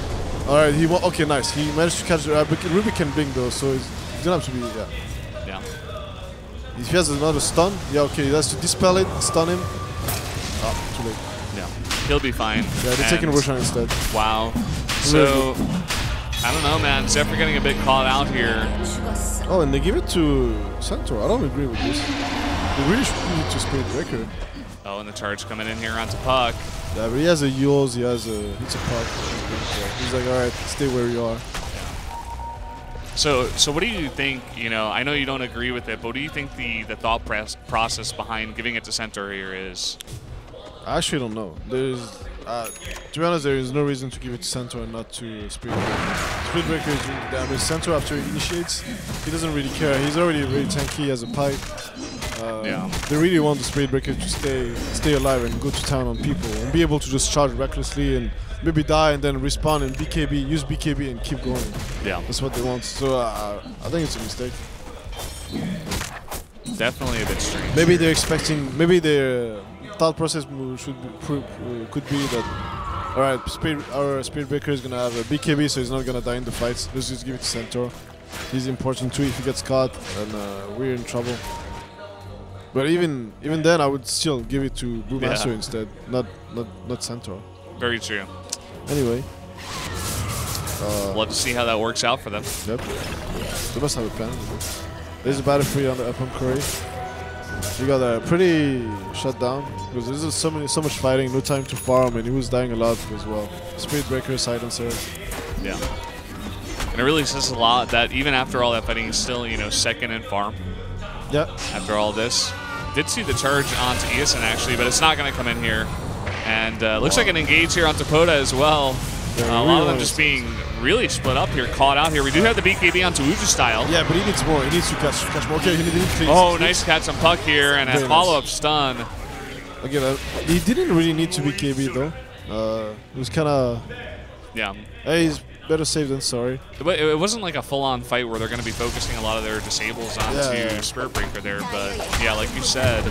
All right, okay, nice. He managed to catch. But Ruby can blink though, so he's gonna have to be yeah. If he has another stun, yeah, okay, he has to dispel it, stun him. Oh, too late. Yeah, he'll be fine. Yeah, they're taking Roshan instead. Wow. So, I don't know, man. Zephyr getting a bit caught out here. Oh, and they give it to Centaur. I don't agree with this. They really should give it to Spirit Breaker. Oh, and the charge coming in here onto Puck. Yeah, but he has a Yules, hits a Puck. He's like, alright, stay where you are. So what do you think, you know, I know you don't agree with it, but what do you think the thought process behind giving it to Centaur here is? I actually don't know. To be honest, there is no reason to give it to Centaur and not to Spirit Breaker. Spirit Breaker is doing the damage. Centaur, after he initiates, he doesn't really care. He's already very tanky as a pipe. They really want the Spirit Breaker to stay alive and go to town on people and be able to just charge recklessly and maybe die and then respawn and use BKB and keep going. Yeah. That's what they want. So I think it's a mistake. Definitely a bit strange. Maybe they're expecting, maybe their thought process could be that, alright, our Spirit Breaker is going to have a BKB, so he's not going to die in the fights. Let's just give it to Centaur. He's important too if he gets caught, and we're in trouble. But even then, I would still give it to Brewmaster instead, not Centaur. Very true. Anyway. Love to see how that works out for them. Yep. They must have a plan. There's a battle free on the upon Curry. We got a pretty shut down because there's so much fighting, no time to farm, and he was dying a lot as well. Spirit Breaker, Silencer. Yeah. And it really says a lot that even after all that fighting, he's still, you know, second in farm. Yeah. After all this. Did see the charge onto Eason actually, but it's not going to come in here. And looks like an engage here onto POTA as well. Yeah, a lot of them just being really split up here, caught out here. We do have the BKB onto Uju style. Yeah, but he needs more. He needs to catch more. Okay, he needs oh, nice catch on Puck here, and a follow-up stun. Again, he didn't really need to BKB though. It was kind of... Yeah. Hey, he's better safe than sorry. It wasn't like a full-on fight where they're going to be focusing a lot of their disables onto Spirit Breaker there, but yeah, like you said,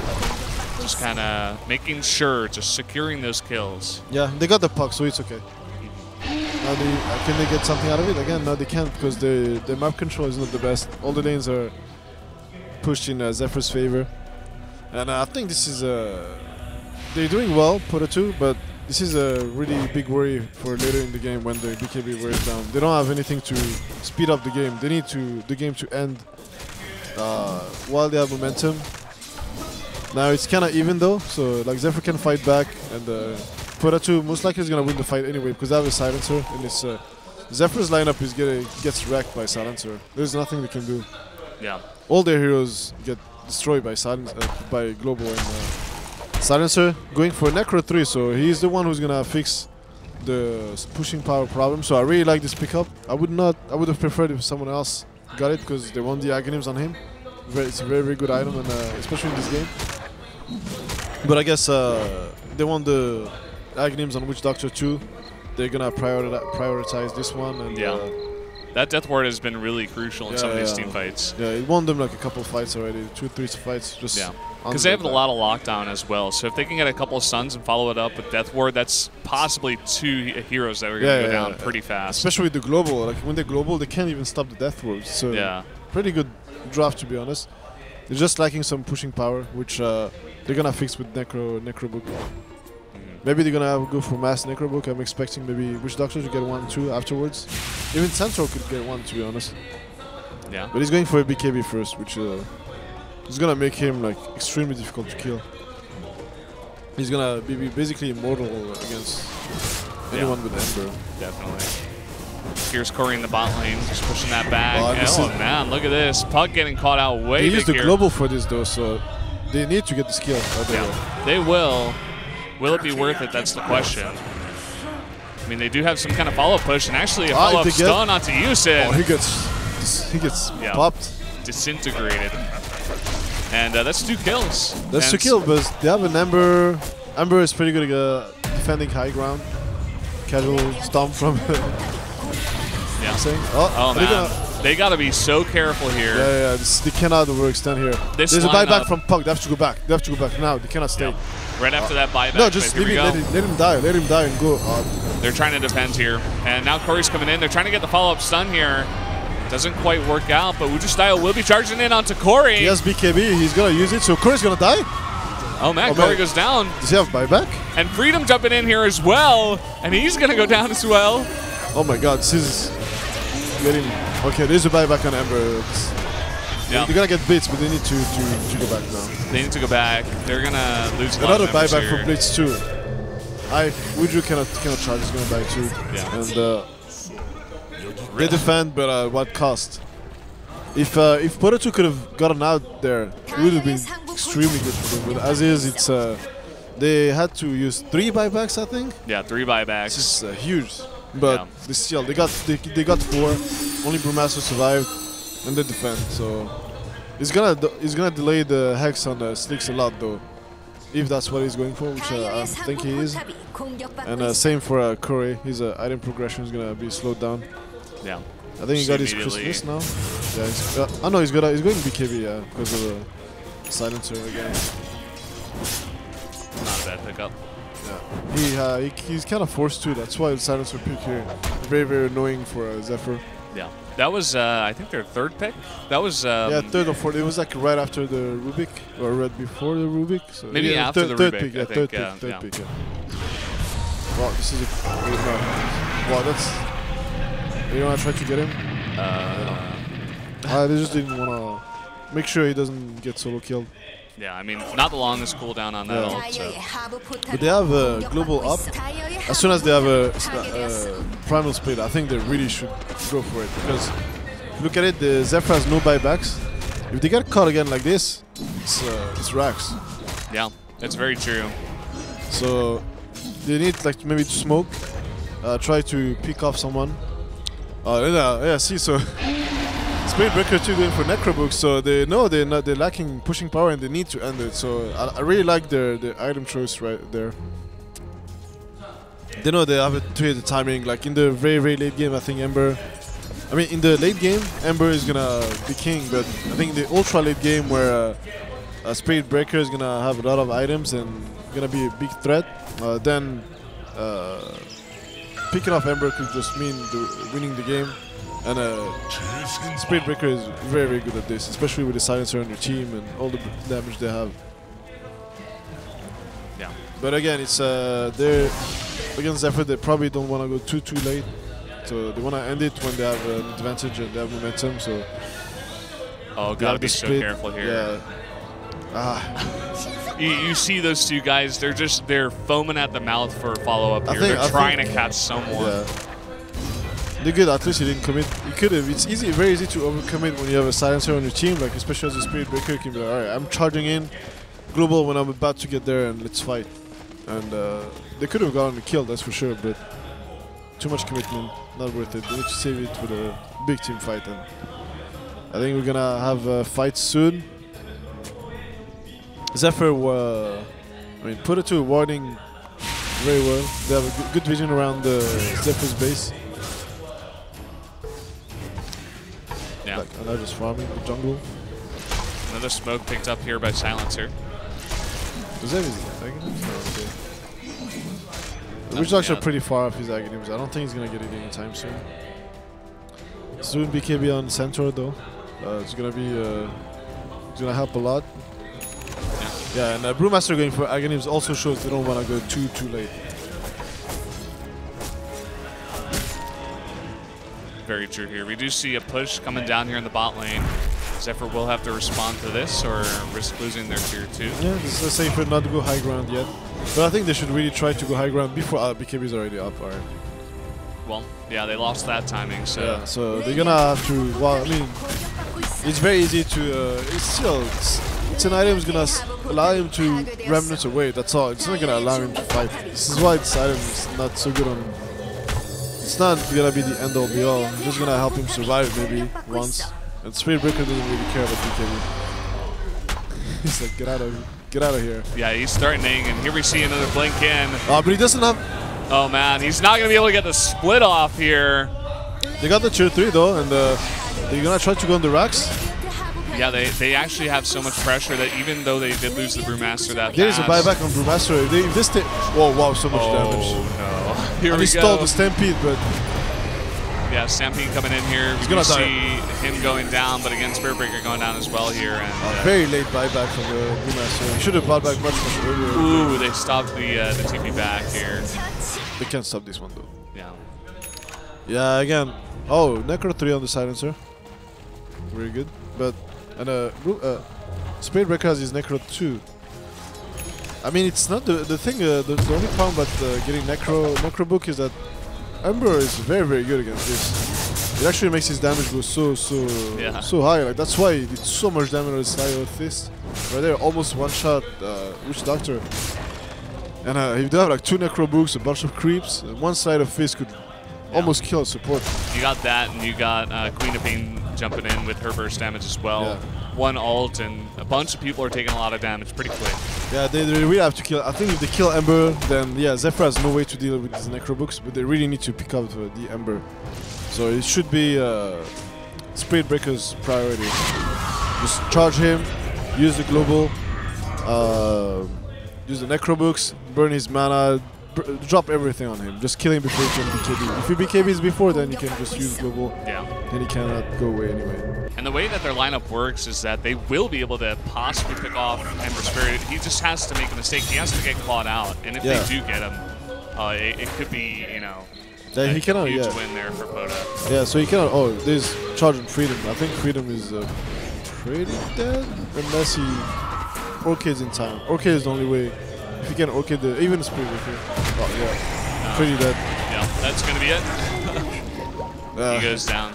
just kind of making sure, just securing those kills. Yeah, they got the Puck, so it's okay. Now can they get something out of it? Again, no, they can't because the map control is not the best. All the lanes are pushed in Zephyr's favor. And I think this is they're doing well, POTA2, but this is a really big worry for later in the game when the BKB wears down. They don't have anything to speed up the game. They need the game to end while they have momentum. Now it's kind of even though, so like Zephyr can fight back, and POTA2 most likely is gonna win the fight anyway because they have a silencer, and it's Zephyr's lineup gets wrecked by silencer. There's nothing they can do. Yeah. All their heroes get destroyed by by global, and silencer going for Necro 3, so he's the one who's gonna fix the pushing power problem. So I really like this pickup. I would have preferred if someone else got it because they won the Aghanim's on him. It's a very good item, and especially in this game. But I guess they won the Aghanim's on Witch Doctor 2. They're gonna prioritize this one, and that death ward has been really crucial in some of these team fights. Yeah, it won them like a couple fights already, 2-3 fights. Just because they have a lot of lockdown as well. So if they can get a couple of stuns and follow it up with death ward, that's possibly 2 heroes that are gonna go down pretty fast. Especially with the global, like when they're global, they can't even stop the death ward. So pretty good draft to be honest. They're just lacking some pushing power, which they're gonna fix with Necrobook. Maybe they're gonna go for mass Necrobook. I'm expecting maybe Witch Doctor to get 1-2 afterwards. Even Central could get 1 to be honest. Yeah. But he's going for a BKB first, which is gonna make him like extremely difficult to kill. He's gonna be basically immortal against anyone with Ember. Definitely. Here's Corey in the bot lane, just pushing that back. Oh, man, look at this. Puck getting caught out way They use the here. global for this though, so they need to get the skill. They will. Will it be worth it? That's the question. I mean, they do have some kind of follow-up push, and actually a follow-up stun onto Yusin. Oh, he gets popped. Disintegrated. And that's 2 kills. That's 2 kills, but they have an Ember. Ember is pretty good at defending high ground. Casual stomp from Oh man, they gotta be so careful here. Yeah, they cannot overextend here. There's a buyback from Puck. They have to go back. They have to go back now. They cannot stay. Right after that buyback. No, just let him die. Let him die and go. They're trying to defend here. And now Corey's coming in. They're trying to get the follow-up stun here. Doesn't quite work out, but Style will be charging in onto Corey. He has BKB. He's going to use it, so Corey's going to die? Oh man, Corey goes down. Does he have buyback? And Freedom jumping in here as well. And he's going to go down as well. Oh my god, this is getting... Okay, there's a buyback on Ember. They're going to get Blitz, but they need to go back now. They need to go back. They're going to lose another buyback for Blitz too. Woodru cannot charge, he's going to die too. Yeah. And they defend, but at what cost? If POTA2 could have gotten out there, it would have been extremely good for them. But as is, it's they had to use 3 buybacks, I think. Yeah, 3 buybacks. This is huge. But they got 4. Only Brewmaster survived, and they defend. So it's gonna delay the hex on the Slicks a lot though, if that's what he's going for, which I think he is. And same for Corey. His item progression is gonna be slowed down. Yeah. I think he got his Christmas now. Yeah, he's going BKB, because of the silencer again. Not a bad pickup. Yeah. He's kind of forced to. That's why the silencer pick here. Very, very annoying for Zephyr. Yeah. That was, I think, their 3rd pick. That was... yeah, 3rd or 4th. It was like right after the Rubik, or right before the Rubik. So maybe after the third Rubik, pick, third pick. Wow, this is a... Wow, that's... You want to try to get him? They just didn't want to make sure he doesn't get solo killed. Yeah, I mean, not the longest cooldown on that ult, so. But they have a global up. As soon as they have a primal split, I think they really should go for it. Because if you look at it, the Zephyr has no buybacks. If they get caught again like this, it's racks. Yeah, that's very true. So they need like maybe to smoke, try to pick off someone. See, so Spirit Breaker 2 going for Necrobook, so they know they're lacking pushing power and they need to end it. So I really like their item choice right there. They know they have to hit the timing. Like in the very, very late game, I think in the late game, Ember is gonna be king, but I think the ultra late game where Spirit Breaker is gonna have a lot of items and gonna be a big threat, then picking off Ember could just mean winning the game. And Spirit Breaker is very, very good at this, especially with the silencer on your team and all the damage they have. Yeah. But again, it's they're against Zephyr. They probably don't want to go too late, so they want to end it when they have an advantage and they have momentum. So. Oh, gotta be so careful here. Yeah. You see those two guys, they're foaming at the mouth for a follow-up here. They're trying to catch someone. Yeah. They're good, at least he didn't commit. You could have. It's very easy to overcommit when you have a silencer on your team, like especially as a Spirit Breaker. You can be like, alright, I'm charging in global when I'm about to get there and let's fight. And they could have gotten the kill, that's for sure, but too much commitment, not worth it. They need to save it for the big team fight. And I think we're gonna have a fight soon. Zephyr, I mean, POTA2 warding very well. They have a good vision around Zephyr's base. Yeah. Like, and they're just farming the jungle. Another smoke picked up here by Silencer. Does that his Aghanim's? No, okay. Which is actually pretty far off his Aghanim's. I don't think he's gonna get it anytime soon. Soon BKB on Centaur though. It's gonna be it's gonna help a lot. Yeah, and Brewmaster going for Aghanim's also shows they don't want to go too late. Very true here. We do see a push coming down here in the bot lane. Zephyr will have to respond to this or risk losing their tier 2. Yeah, this is safer not to go high ground yet. But I think they should really try to go high ground before BKB is already up. Alright. Well, yeah, they lost that timing, so... Yeah, so they're gonna have to... Well, I mean, it's very easy to... It's an item that's gonna allow him to remnants away, that's all. It's not gonna allow him to fight. This is why this item is not so good on... It's not gonna be the end all be all. It's just gonna help him survive maybe once. And Spirit Breaker doesn't really care about BKB. He's like, get out of here. Yeah, he's threatening, and here we see another blink in. Oh, but he doesn't have... Oh man, he's not gonna be able to get the split off here. They got the tier 3 though, and they're gonna try to go on the racks. Yeah, they actually have so much pressure that even though they did lose the Brewmaster that There is a buyback on Brewmaster. If this whoa, wow, so much damage. Oh no. Here we go. He stalled the Stampede, but... Yeah, Stampede coming in here. He's gonna die. See him going down, but again, Spirit Breaker going down as well here. And very late buyback from the Brewmaster. He should have bought back much earlier. Ooh, they stopped the TP back here. They can't stop this one though. Yeah. Yeah, again. Oh, Necro 3 on the silencer. Very good. But Spirit Breaker has his Necro 2. I mean, it's not the thing. The only problem about getting Necro book is that Ember is very, very good against this. It actually makes his damage go so high. Like that's why he did so much damage on his Slayer Fist. Right there, almost one shot Witch Doctor. And if they have like 2 Necro books, a bunch of creeps, one side of Fist could almost kill support. You got that, and you got Queen of Pain jumping in with her burst damage as well. Yeah. One ult, and a bunch of people are taking a lot of damage pretty quick. Yeah, they really have to kill. I think if they kill Ember, then yeah, Zephyr has no way to deal with these Necro books, but they really need to pick up the Ember. So it should be Spirit Breaker's priority. Just charge him, use the global, use the Necro books, burn his mana, drop everything on him. Just kill him before he can BKB. If he BKBs before, then you can just use global. Yeah. Then he cannot go away anyway. And the way that their lineup works is that they will be able to possibly pick off Ember Spirit. He just has to make a mistake. He has to get clawed out. And if they do get him, it could be, you know, he cannot, huge win there for POTA. Yeah, so he cannot. Oh, there's charge on Freedom. I think Freedom is pretty dead unless he orchids in time. Orchid is the only way. If you can orchid even the Spirit Breaker. Oh yeah, pretty dead. Yeah, that's gonna be it. He goes down.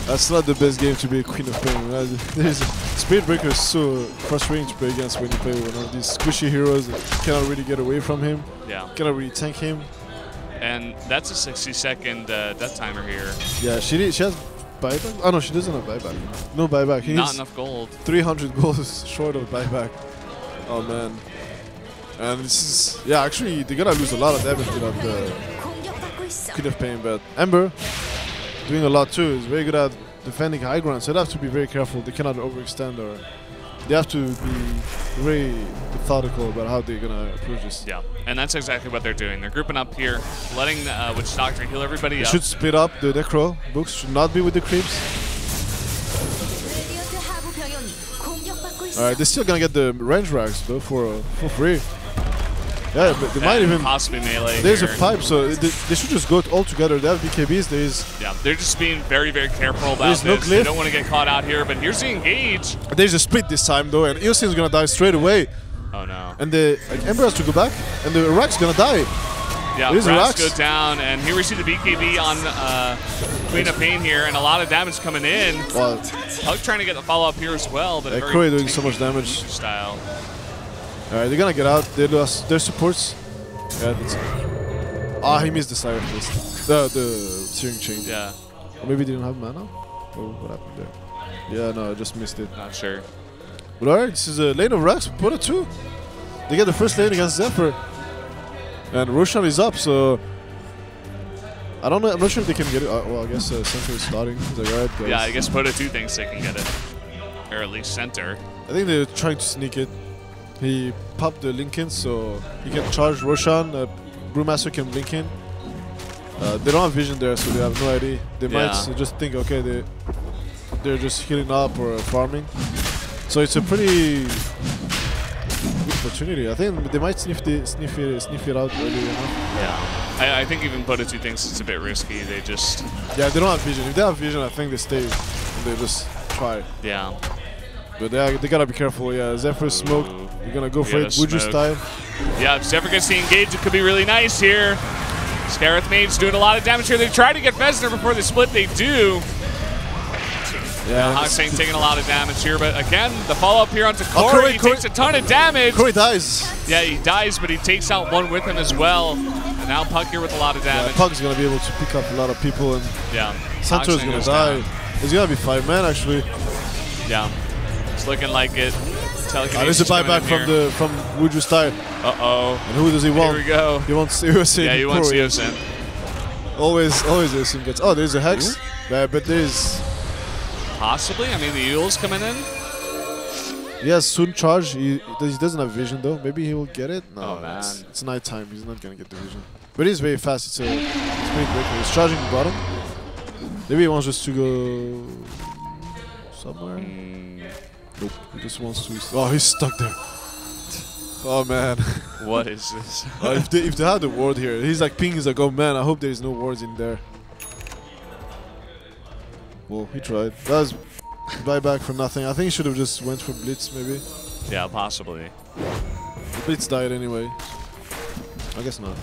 That's not the best game to be a Queen of Pain. Spirit Breaker is so frustrating to play against when you play with one of these squishy heroes that cannot really get away from him. Yeah. Cannot really tank him. And that's a 60-second death timer here. Yeah, she has buyback. Oh no, she doesn't have buyback. No buyback. He not enough gold. 300 gold is short of buyback. Oh man. And this is actually they're gonna lose a lot of damage without the Queen of Pain, but Ember doing a lot too. Is very good at defending high ground, so they have to be very careful. They cannot overextend or they have to be very methodical about how they're gonna approach this. Yeah, and that's exactly what they're doing. They're grouping up here, letting Witch Doctor heal everybody They up. should split up. The Necro books should not be with the creeps. Alright, they're still gonna get the range racks though for free. Yeah, but they might even possibly melee. There's here. a pipe, so they should just go all together. They have BKBs. Yeah, they're just being very, very careful about this. No They don't want to get caught out here, but here's the engage. There's a split this time though, and Ilsin's gonna die straight away. Oh no. And the Ember has to go back, and the Rack's gonna die. Yeah, Rax go down, and here we see the BKB on Queen of Pain here, and a lot of damage coming in. Wow. Pug trying to get the follow-up here as well, but Croy doing so much damage. Style. Alright, they're gonna get out. They lost their supports. Yeah, that's he missed the side of this. The searing chain. Yeah. Or maybe they didn't have mana? Or what happened there? Yeah, no, I just missed it. Not sure. But alright, this is a lane of Rax for POTA2. They get the first lane against Zephyr. And Roshan is up, so I don't know. I'm not sure if they can get it. Well, I guess Center is starting. He's like, alright, guys. Yeah, I guess POTA2 thinks they can get it, or at least Center. I think they're trying to sneak it. He popped the Lincoln, so he can charge Roshan. Brewmaster can blink in. They don't have vision there, so they have no idea. They might just think, okay, they're just healing up or farming. So it's a pretty good opportunity. I think they might sniff it out early enough. Yeah, I think even POTA2 thinks it's a bit risky. They just they don't have vision. If they have vision, I think they stay and they just try. Yeah. But they gotta be careful. Yeah, Zephyr smoked. You're gonna go for it. Would you style? Yeah, if Zephyr gets the engage, it could be really nice here. Scarith Mage's doing a lot of damage here. They try to get Vesner before they split. They do. Yeah, Hoxane taking a lot of damage here, but again, the follow-up here onto Corey. He takes a ton of damage. Corey dies. Yeah, he dies, but he takes out one with him as well. And now Puck here with a lot of damage. Yeah, Puck's gonna be able to pick up a lot of people, and Santo's gonna die. Down. It's gonna be 5-man actually. Yeah, it's looking like it. There's a buyback from Would you style? And who does he want? Here we go. He wants Eosin. Yeah, he wants Eosin. Always Eosin gets. Oh, there's a Hex. Yeah, but there's. Possibly. I mean, the Yule's coming in. He has soon charge. He doesn't have vision though. Maybe he will get it. No, man. It's nighttime. He's not gonna get the vision. But he's very fast. It's pretty quick. He's charging the bottom. Maybe he wants just to go somewhere. Nope. He just wants to. Oh, he's stuck there. Oh man. What is this? If they have the ward here, he's like ping. He's like, oh man, I hope there is no wards in there. Well, he tried. That was buyback for nothing. I think he should have just went for Blitz, maybe. Yeah, possibly. The Blitz died anyway. I guess not.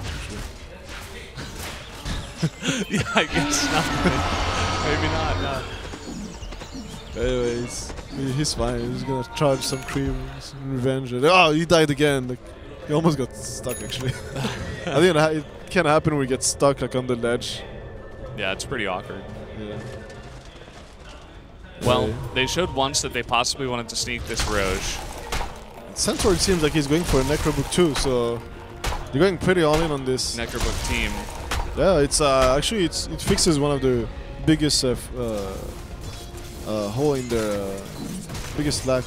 Yeah, I guess not. Maybe not. No. Anyways, he's fine. He's gonna charge some cream, some revenge. Oh, he died again. Like, he almost got stuck actually. I think it can happen when we get stuck like on the ledge. Yeah, it's pretty awkward. Yeah. Well, they showed once that they possibly wanted to sneak this Roche. Centaur, it seems like he's going for a Necrobook too, so they're going pretty all in on this. Necrobook team. Yeah, it's actually it fixes one of the biggest hole in their biggest lack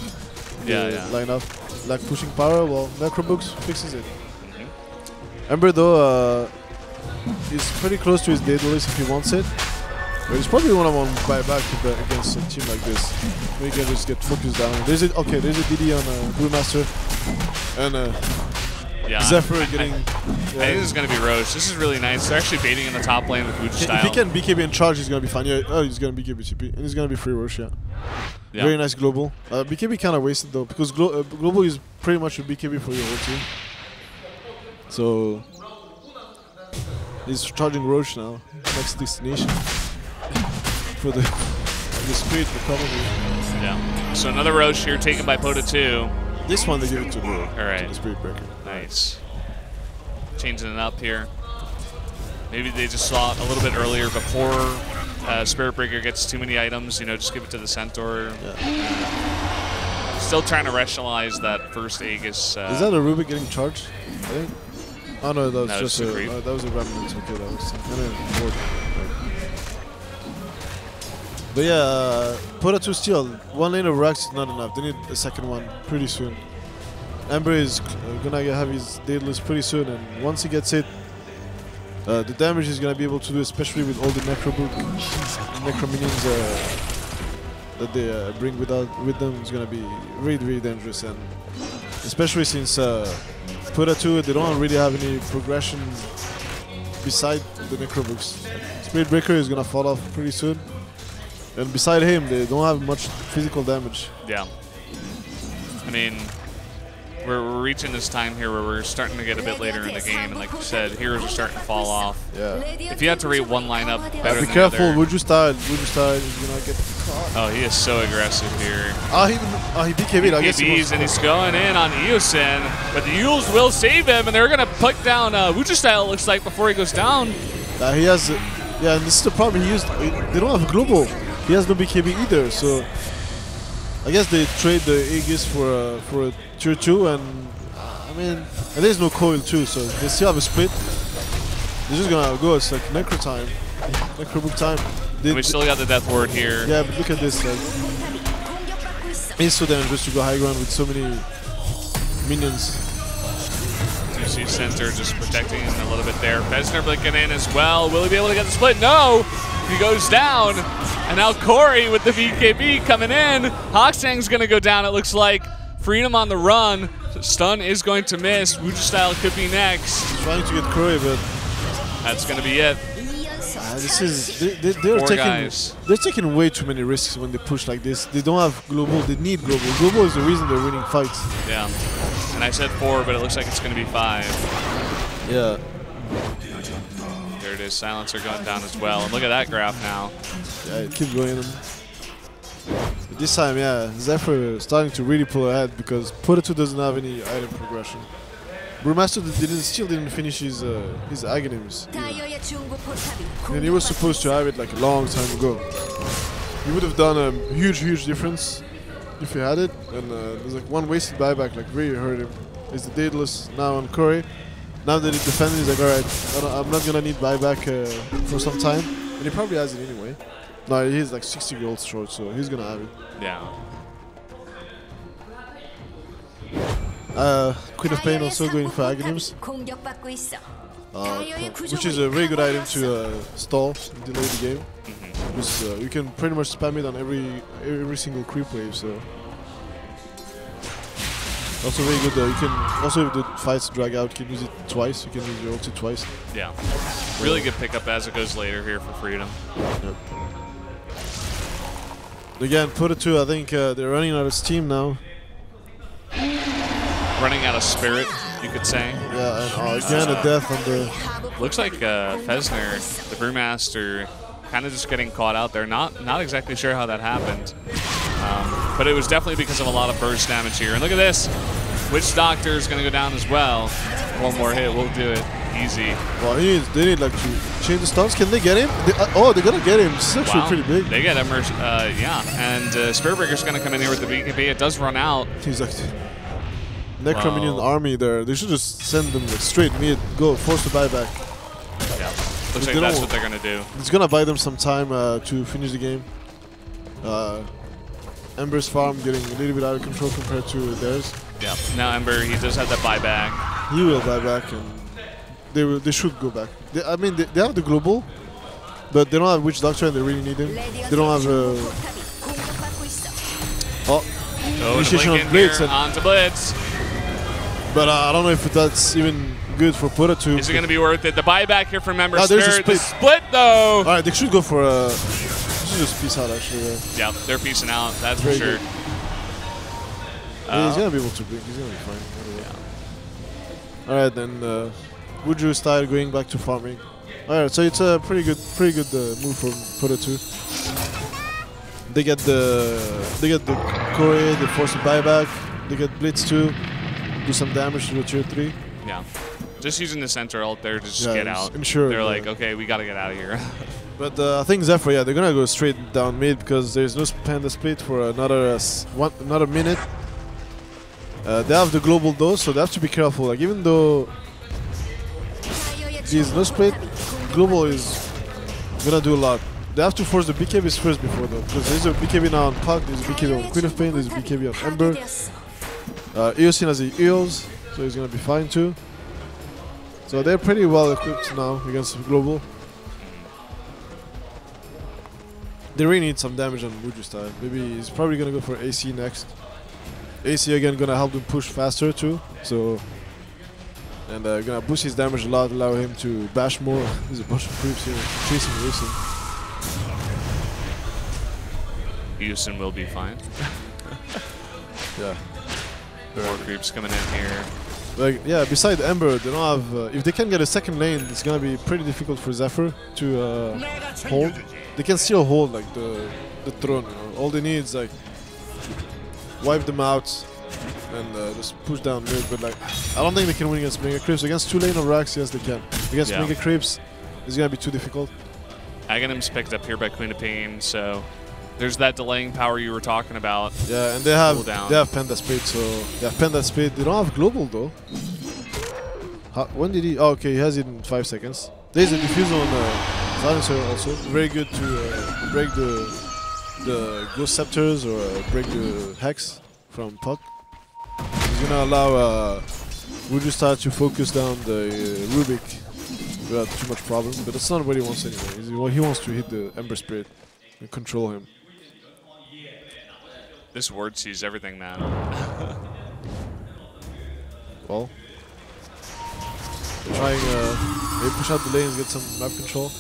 lineup. Lack pushing power. Well, Necrobooks fixes it. Ember though is pretty close to his Daedalus if he wants it. But he's probably one-on-one buyback against a team like this. We can just get focused down. There's a DD on Brewmaster and Zephyr getting. I think this is going to be Roche. This is really nice. They're actually baiting in the top lane with Wuju style. If he can BKB and charge, he's going to be fine. Yeah, he's going to BKB CP. And he's going to be free Roche, Very nice global. BKB kind of wasted though, because global is pretty much a BKB for your whole team. So he's charging Roche now. Next destination. For the spirit recovery. Yeah. So another Roche here taken by POTA2. This one they give it to the Spirit Breaker. Nice. Changing it up here. Maybe they just saw it a little bit earlier before Spirit Breaker gets too many items. You know, just give it to the Centaur. Yeah. Still trying to rationalize that first Aegis. Is that a Rubik getting charged? I think. Oh no, that was just a. that was a remnant. Okay, that was. But yeah, POTA2 still, one lane of Rax is not enough. They need a second one pretty soon. Ember is gonna have his daedalus pretty soon, and once he gets it, the damage he's gonna be able to do, especially with all the necro minions that they bring with them, is gonna be really dangerous. And especially since POTA2, they don't really have any progression beside the necrobooks. Spirit Breaker is gonna fall off pretty soon, and beside him, they don't have much physical damage. Yeah. I mean, we're reaching this time here where we're starting to get a bit later in the game, and like you said, heroes are starting to fall off. Yeah. If you had to rate one lineup better Be than careful, the other, Would you start is gonna get caught. oh, he is so aggressive here. He BKB'd, I guess he BKBs, and he's going in on Eosin, but the Yules will save him, and they're going to put down Wuja Style, looks like, before he goes down. He has, yeah, and this is the problem. They don't have global. He has no BKB either, so I guess they trade the Aegis for a Tier 2, and I mean, and there's no coil too, so they still have a split. They're just gonna go. It's like necro time, necrobook time. We still got the death ward here. Yeah, but look at this. Like, it's so dangerous to go high ground with so many minions. You see Center just protecting him a little bit there. Pesner blinking in as well. Will he be able to get the split? No! He goes down. And now Corey with the BKB coming in. Hawksang's going to go down, it looks like. Freedom on the run. Stun is going to miss. Wuja Style could be next. Trying to get Corey, but that's going to be it. They're taking way too many risks when they push like this. They don't have global. They need global. Global is the reason they're winning fights. Yeah. And I said 4, but it looks like it's going to be 5. Yeah. There it is. Silencer going down as well. And look at that graph now. Yeah, it keeps going. But this time, yeah, Zephyr is starting to really pull ahead because POTA2 doesn't have any item progression. Brewmaster still didn't finish his Aghanims. And he was supposed to have it like a long time ago. He would have done a huge difference if he had it. And there's like one wasted buyback, like really hurt him. Is the Daedalus now on Corey. Now that he defended, he's like, alright, I'm not gonna need buyback for some time. And he probably has it anyway. No, he's like 60 gold short, so he's gonna have it. Yeah. Queen of Pain also going for Aghanims, which is a very good item to stall and delay the game. Because you can pretty much spam it on every single creep wave. So also very good. You can also, if the fights drag out, you can use it twice. You can use your ulti twice. Yeah, really good pickup as it goes later here for Freedom. Yep. Again, POTA2, I think they're running out of steam now. Running out of spirit, you could say. Yeah, and again a death on the... Looks like Fesner, the Brewmaster, kind of just getting caught out there. Not exactly sure how that happened. But it was definitely because of a lot of burst damage here. And look at this. Witch Doctor is going to go down as well. One more hit, we'll do it. Easy. Well, they need like to change the stuns. Can they get him? They're going to get him. This is actually pretty big. They get Emmer, yeah. And Spirit Breaker's going to come in here with the BKB. It does run out. He's like... Necro minion army there. They should just send them like straight mid. Go, force the buyback. Yeah, looks like that's what they're going to do. It's going to buy them some time to finish the game. Ember's farm getting a little bit out of control compared to theirs. Yeah, now Ember, he does have that buyback. He will buy back, and they should go back. I mean, they have the global, but they don't have Witch Doctor, and they really need him. They don't have initiation of Blitz. On to Blitz. But I don't know if that's even good for POTA2. Is it going to be worth it? The buyback here from Ember. There's a split. The split, though. All right, they should go for a... They should just peace out, actually. Yeah, they're peacing out. That's for sure. Yeah, he's going to be able to blink. He's going to be fine. Yeah. All right, then Wuju style going back to farming. All right, so it's a pretty good move from POTA2. They get the Corey, they force the buyback, they get Blitz too. Do some damage to the Tier 3. Yeah. Just using the center ult there to just get out. Ensure they're like, okay, we got to get out of here. But I think Zephyr, yeah, they're going to go straight down mid because there's no Panda split for another minute. They have the global though, so they have to be careful. Like, even though there's no split, global is going to do a lot. They have to force the BKBs first before though, because there's a BKB now on Puck, there's a BKB on Queen of Pain, there's a BKB on Ember. Eosin has the eels, so he's gonna be fine too. So they're pretty well equipped now against Global. They really need some damage on Wujustar. Maybe he's probably gonna go for AC next. AC again gonna help him push faster too. So and gonna boost his damage a lot, allow him to bash more. There's a bunch of creeps here chasing Eosin. Houston will be fine. Yeah. More creeps coming in here. Like, yeah, beside Ember, they don't have... if they can get a second lane, it's gonna be pretty difficult for Zephyr to hold. They can still hold, like, the throne, you know. All they need is, like, wipe them out and just push down mid. But, like, I don't think they can win against Mega Creeps. Against 2 lane of Rax, yes, they can. Against Mega Creeps, it's gonna be too difficult. Aghanim's picked up here by Queen of Pain, so... There's that delaying power you were talking about. Yeah, and they have Panda Spade, so they have Panda Spade. They don't have Global though. When did he? Oh, okay, he has it in 5 seconds. There's a diffuser on Silencer also. Very good to break the Ghost Scepters or break the Hex from Puck. He's gonna allow Wujustar to focus down the Rubik without too much problem. But that's not what he wants anyway. He wants to hit the Ember Spirit and control him. This ward sees everything, man. Well, they're trying they push out the lanes, get some map control.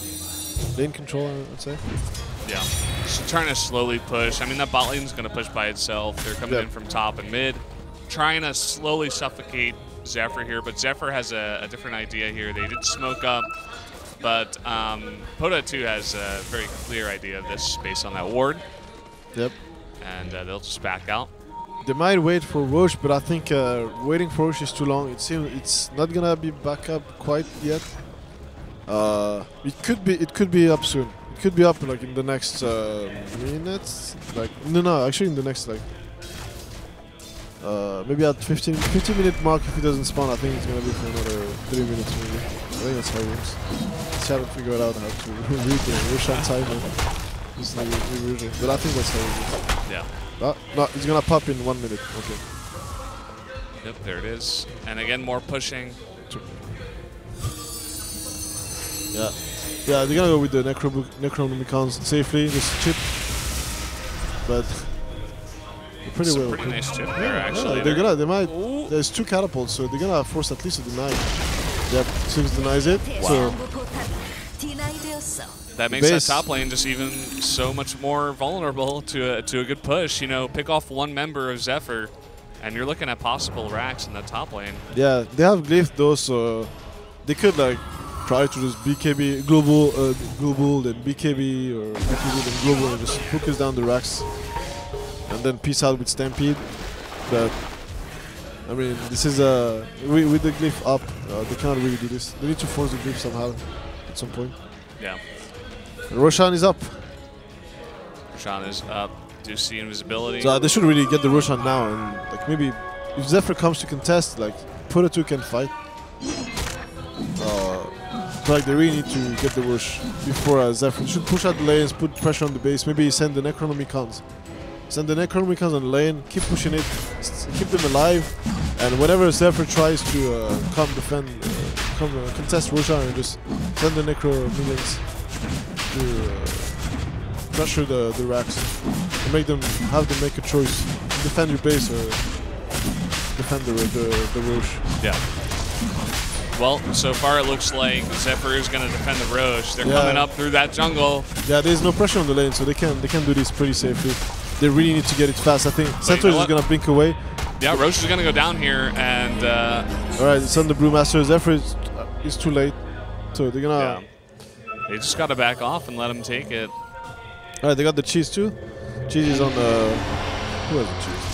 Lane control, I would say. Yeah. So trying to slowly push. I mean, that bot lane's going to push by itself. They're coming in from top and mid. Trying to slowly suffocate Zephyr here, but Zephyr has a different idea here. They did smoke up, but POTA2 has a very clear idea of this based on that ward. Yep. And they'll just back out. They might wait for Roche, but I think waiting for Roche is too long. It seems it's not gonna be back up quite yet. It could be up soon. It could be up like in the next minutes. Like no, actually in the next like maybe at 15-minute mark if it doesn't spawn. I think it's gonna be for another 3 minutes maybe. I think that's how it works. Just haven't figured out how to read the Roshan timer. It's like usual, but I think that's how it is. Yeah. No, it's gonna pop in 1 minute. Okay. Yep, there it is. And again, more pushing. Yeah. Yeah, they're gonna go with the Necronomicons safely, just chip. But pretty well. Pretty nice chip there, actually. Yeah, they might. Ooh. There's 2 catapults, so they're gonna force at least a deny. Yep, Six denies it. Wow. So that makes that top lane just even so much more vulnerable to a good push. You know, pick off 1 member of Zephyr, and you're looking at possible racks in the top lane. Yeah, they have Glyph though, so they could like try to just BKB global, then BKB or BKB then global, and just focus down the racks, and then peace out with Stampede. But I mean, this is with the Glyph up, they can't really do this. They need to force the Glyph somehow at some point. Yeah. Roshan is up. Roshan is up. Do see invisibility. So they should really get the Roshan now, and like maybe if Zephyr comes to contest, like POTA2 can fight. But like they really need to get the Rush before Zephyr should push out the lanes, put pressure on the base. Maybe send the Necronomicons. Send the Necronomicons on the lane, keep pushing it, keep them alive, and whenever Zephyr tries to come defend, contest Roshan, and just send the Necro minions to pressure the racks and make them have to make a choice: defend your base or defend the Roche. Yeah. Well, so far it looks like Zephyr is going to defend the Roche. They're coming up through that jungle. Yeah, there's no pressure on the lane, so they can do this pretty safely. They really need to get it fast. I think Centaur is going to blink away. Yeah, Roche is going to go down here, and all right, it's on the Brewmaster. Zephyr is too late, so they're gonna. Yeah. They just got to back off and let him take it. All right, they got the cheese too. Cheese is on the. Who has the cheese?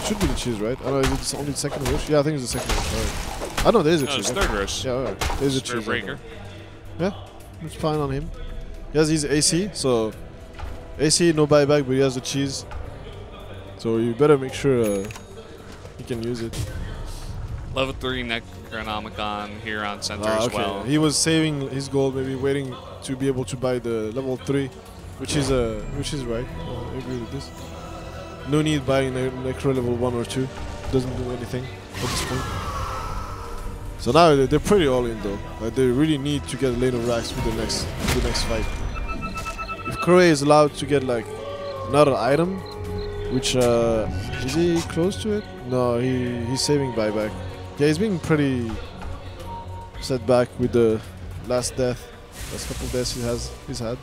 It should be the cheese, right? I don't know, is it only the second Roche? Yeah, I think it's the second Roche. All right. I know there is a cheese. It's third Roche. Yeah, all right. There's a cheese. Breaker. Yeah, it's fine on him. He has his AC, so AC no buyback, but he has the cheese. So you better make sure he can use it. Level 3 Necronomicon here on center as well. He was saving his gold, maybe waiting to be able to buy the level 3, which is right. I agree with this. No need buying Necro level 1 or 2. doesn't do anything at this point. So now they're pretty all in though. Like they really need to get lane of racks with the next fight. If Corey is allowed to get like another item, which is he close to it? No, he's saving buyback. Yeah, he's being pretty set back with the last couple of deaths he's had.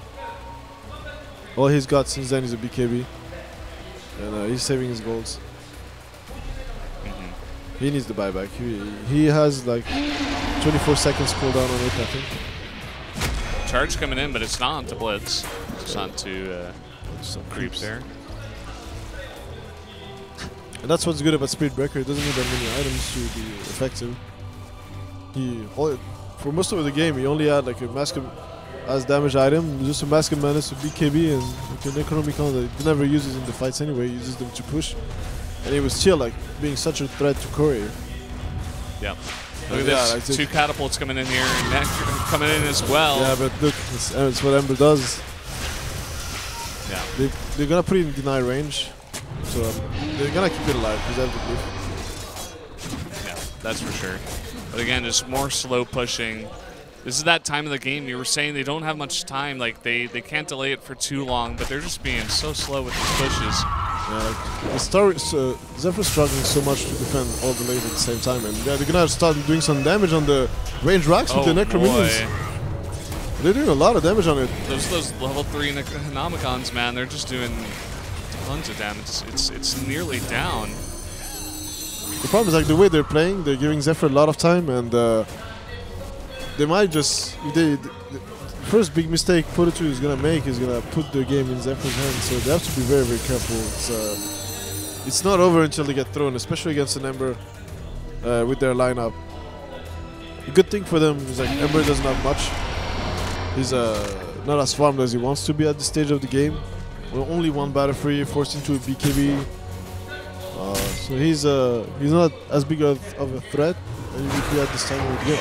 All he's got since then is a BKB, and he's saving his golds. He needs the buyback. He has like 24 seconds cooldown on it, I think. Charge coming in, but it's not onto Blitz. It's onto some creeps there. And that's what's good about Spirit Breaker. It doesn't need that many items to be effective. For most of the game, he only had like a Mask as damage item, just a Mask of Menace, a BKB, and like an Necronomicon that he never uses in the fights anyway. He uses them to push. And he was still like being such a threat to Corey. Yeah. Look at this. Like 2 catapults coming in here, and Neck coming in as well. Yeah, but look, it's what Ember does. Yeah. They're gonna put it in deny range, so they're gonna keep it alive because they have the glyph. Yeah, that's for sure. But again, just more slow pushing. This is that time of the game. You were saying they don't have much time. Like they can't delay it for too long, but they're just being so slow with these pushes. Yeah, like Zephyr's struggling so much to defend all the lanes at the same time, and they're gonna start doing some damage on the range racks with the Necro minions. They're doing a lot of damage on it. Those level 3 Necronomicons, man, they're just doing tons of damage. It's nearly down. The problem is like the way they're playing, they're giving Zephyr a lot of time, and they might just the first big mistake POTA2 is gonna make is gonna put the game in Zephyr's hands. So they have to be very, very careful. It's not over until they get thrown, especially against an Ember with their lineup. A good thing for them is like Ember doesn't have much. He's not as farmed as he wants to be at this stage of the game. Well, only one battle free, forced into a BKB. So he's not as big of a threat as he would be at this time of the game.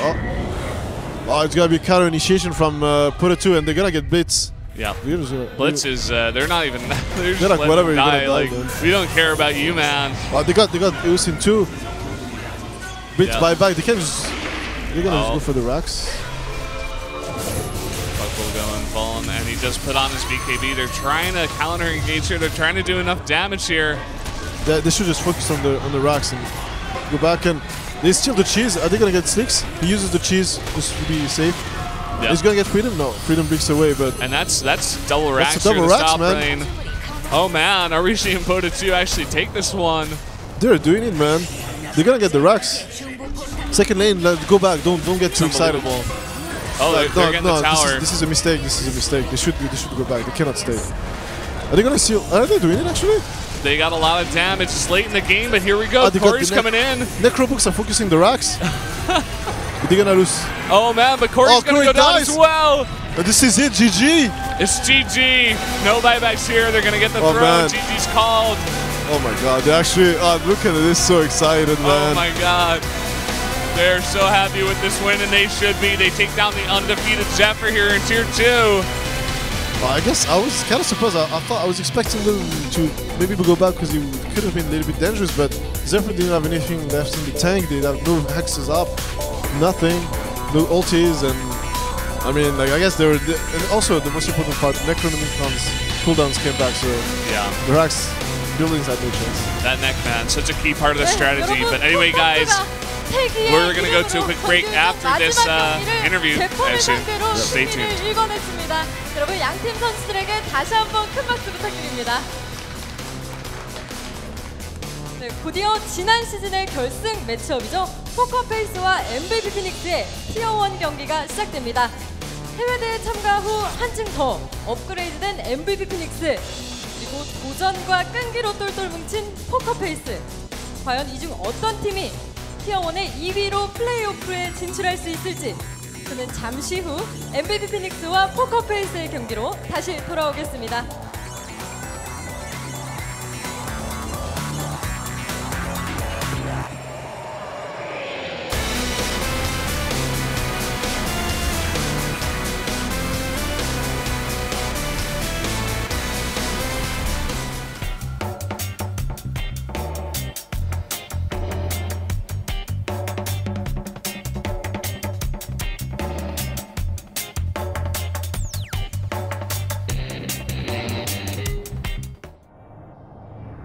Oh, it's gonna be counter initiation from POTA2, and they're gonna get Blitz. Yeah. Blitz is they're not even they're just like whatever you're die. gonna die, Like man. We don't care about you, man. Oh, they got Usin too. Blitz buyback. They're gonna just go for the racks. Buckle going, falling, and he just put on his BKB. They're trying to counter engage here. They're trying to do enough damage here. They should just focus on the racks and go back, and they steal the cheese. Are they gonna get sticks? He uses the cheese just to be safe. Yep. He's gonna get freedom. No, freedom breaks away, but and that's double racks. That's a double racks, man. Lane. Oh man, are we seeing POTA2 actually take this one? They're doing it, man. They're gonna get the racks. Second lane, go back. Don't get too excited. Oh, they're getting the tower. This is a mistake. This is a mistake. They should go back. They cannot stay. Are they gonna seal? Are they doing it actually? They got a lot of damage. It's late in the game, but here we go. Corey's coming in. Necrobooks are focusing the racks. They're gonna lose. Oh man, but Corey's gonna go down as well. This is it, GG. It's GG. No buybacks here. They're gonna get the throw. Man. GG's called. Oh my god, they actually, look at this, so excited, man. Oh my god. They're so happy with this win, and they should be. They take down the undefeated Zephyr here in Tier 2. I guess I was kind of surprised. I was expecting them to maybe go back because it could have been a little bit dangerous, but Zephyr didn't have anything left in the tank. They have no hexes up, nothing, no ultis, and I mean, like I guess they were. And also the most important part, Necronomicons cooldowns came back, so yeah, the racks buildings had no chance. That neck, man, such a key part of the strategy. But anyway, guys, we're gonna go to a quick break after this interview. Stay tuned. 여러분 양팀 선수들에게 다시 한번 큰 박수 부탁드립니다. 네, 곧이어 지난 시즌의 결승 매치업이죠. 포커페이스와 MVP 피닉스의 티어1 경기가 시작됩니다. 해외대회 참가 후 한층 더 업그레이드된 MVP 피닉스, 그리고 도전과 끈기로 똘똘 뭉친 포커페이스. 과연 이 중 어떤 팀이 티어1의 2위로 플레이오프에 진출할 수 있을지, 저는 잠시 후 MVP 피닉스와 포커페이스의 경기로 다시 돌아오겠습니다.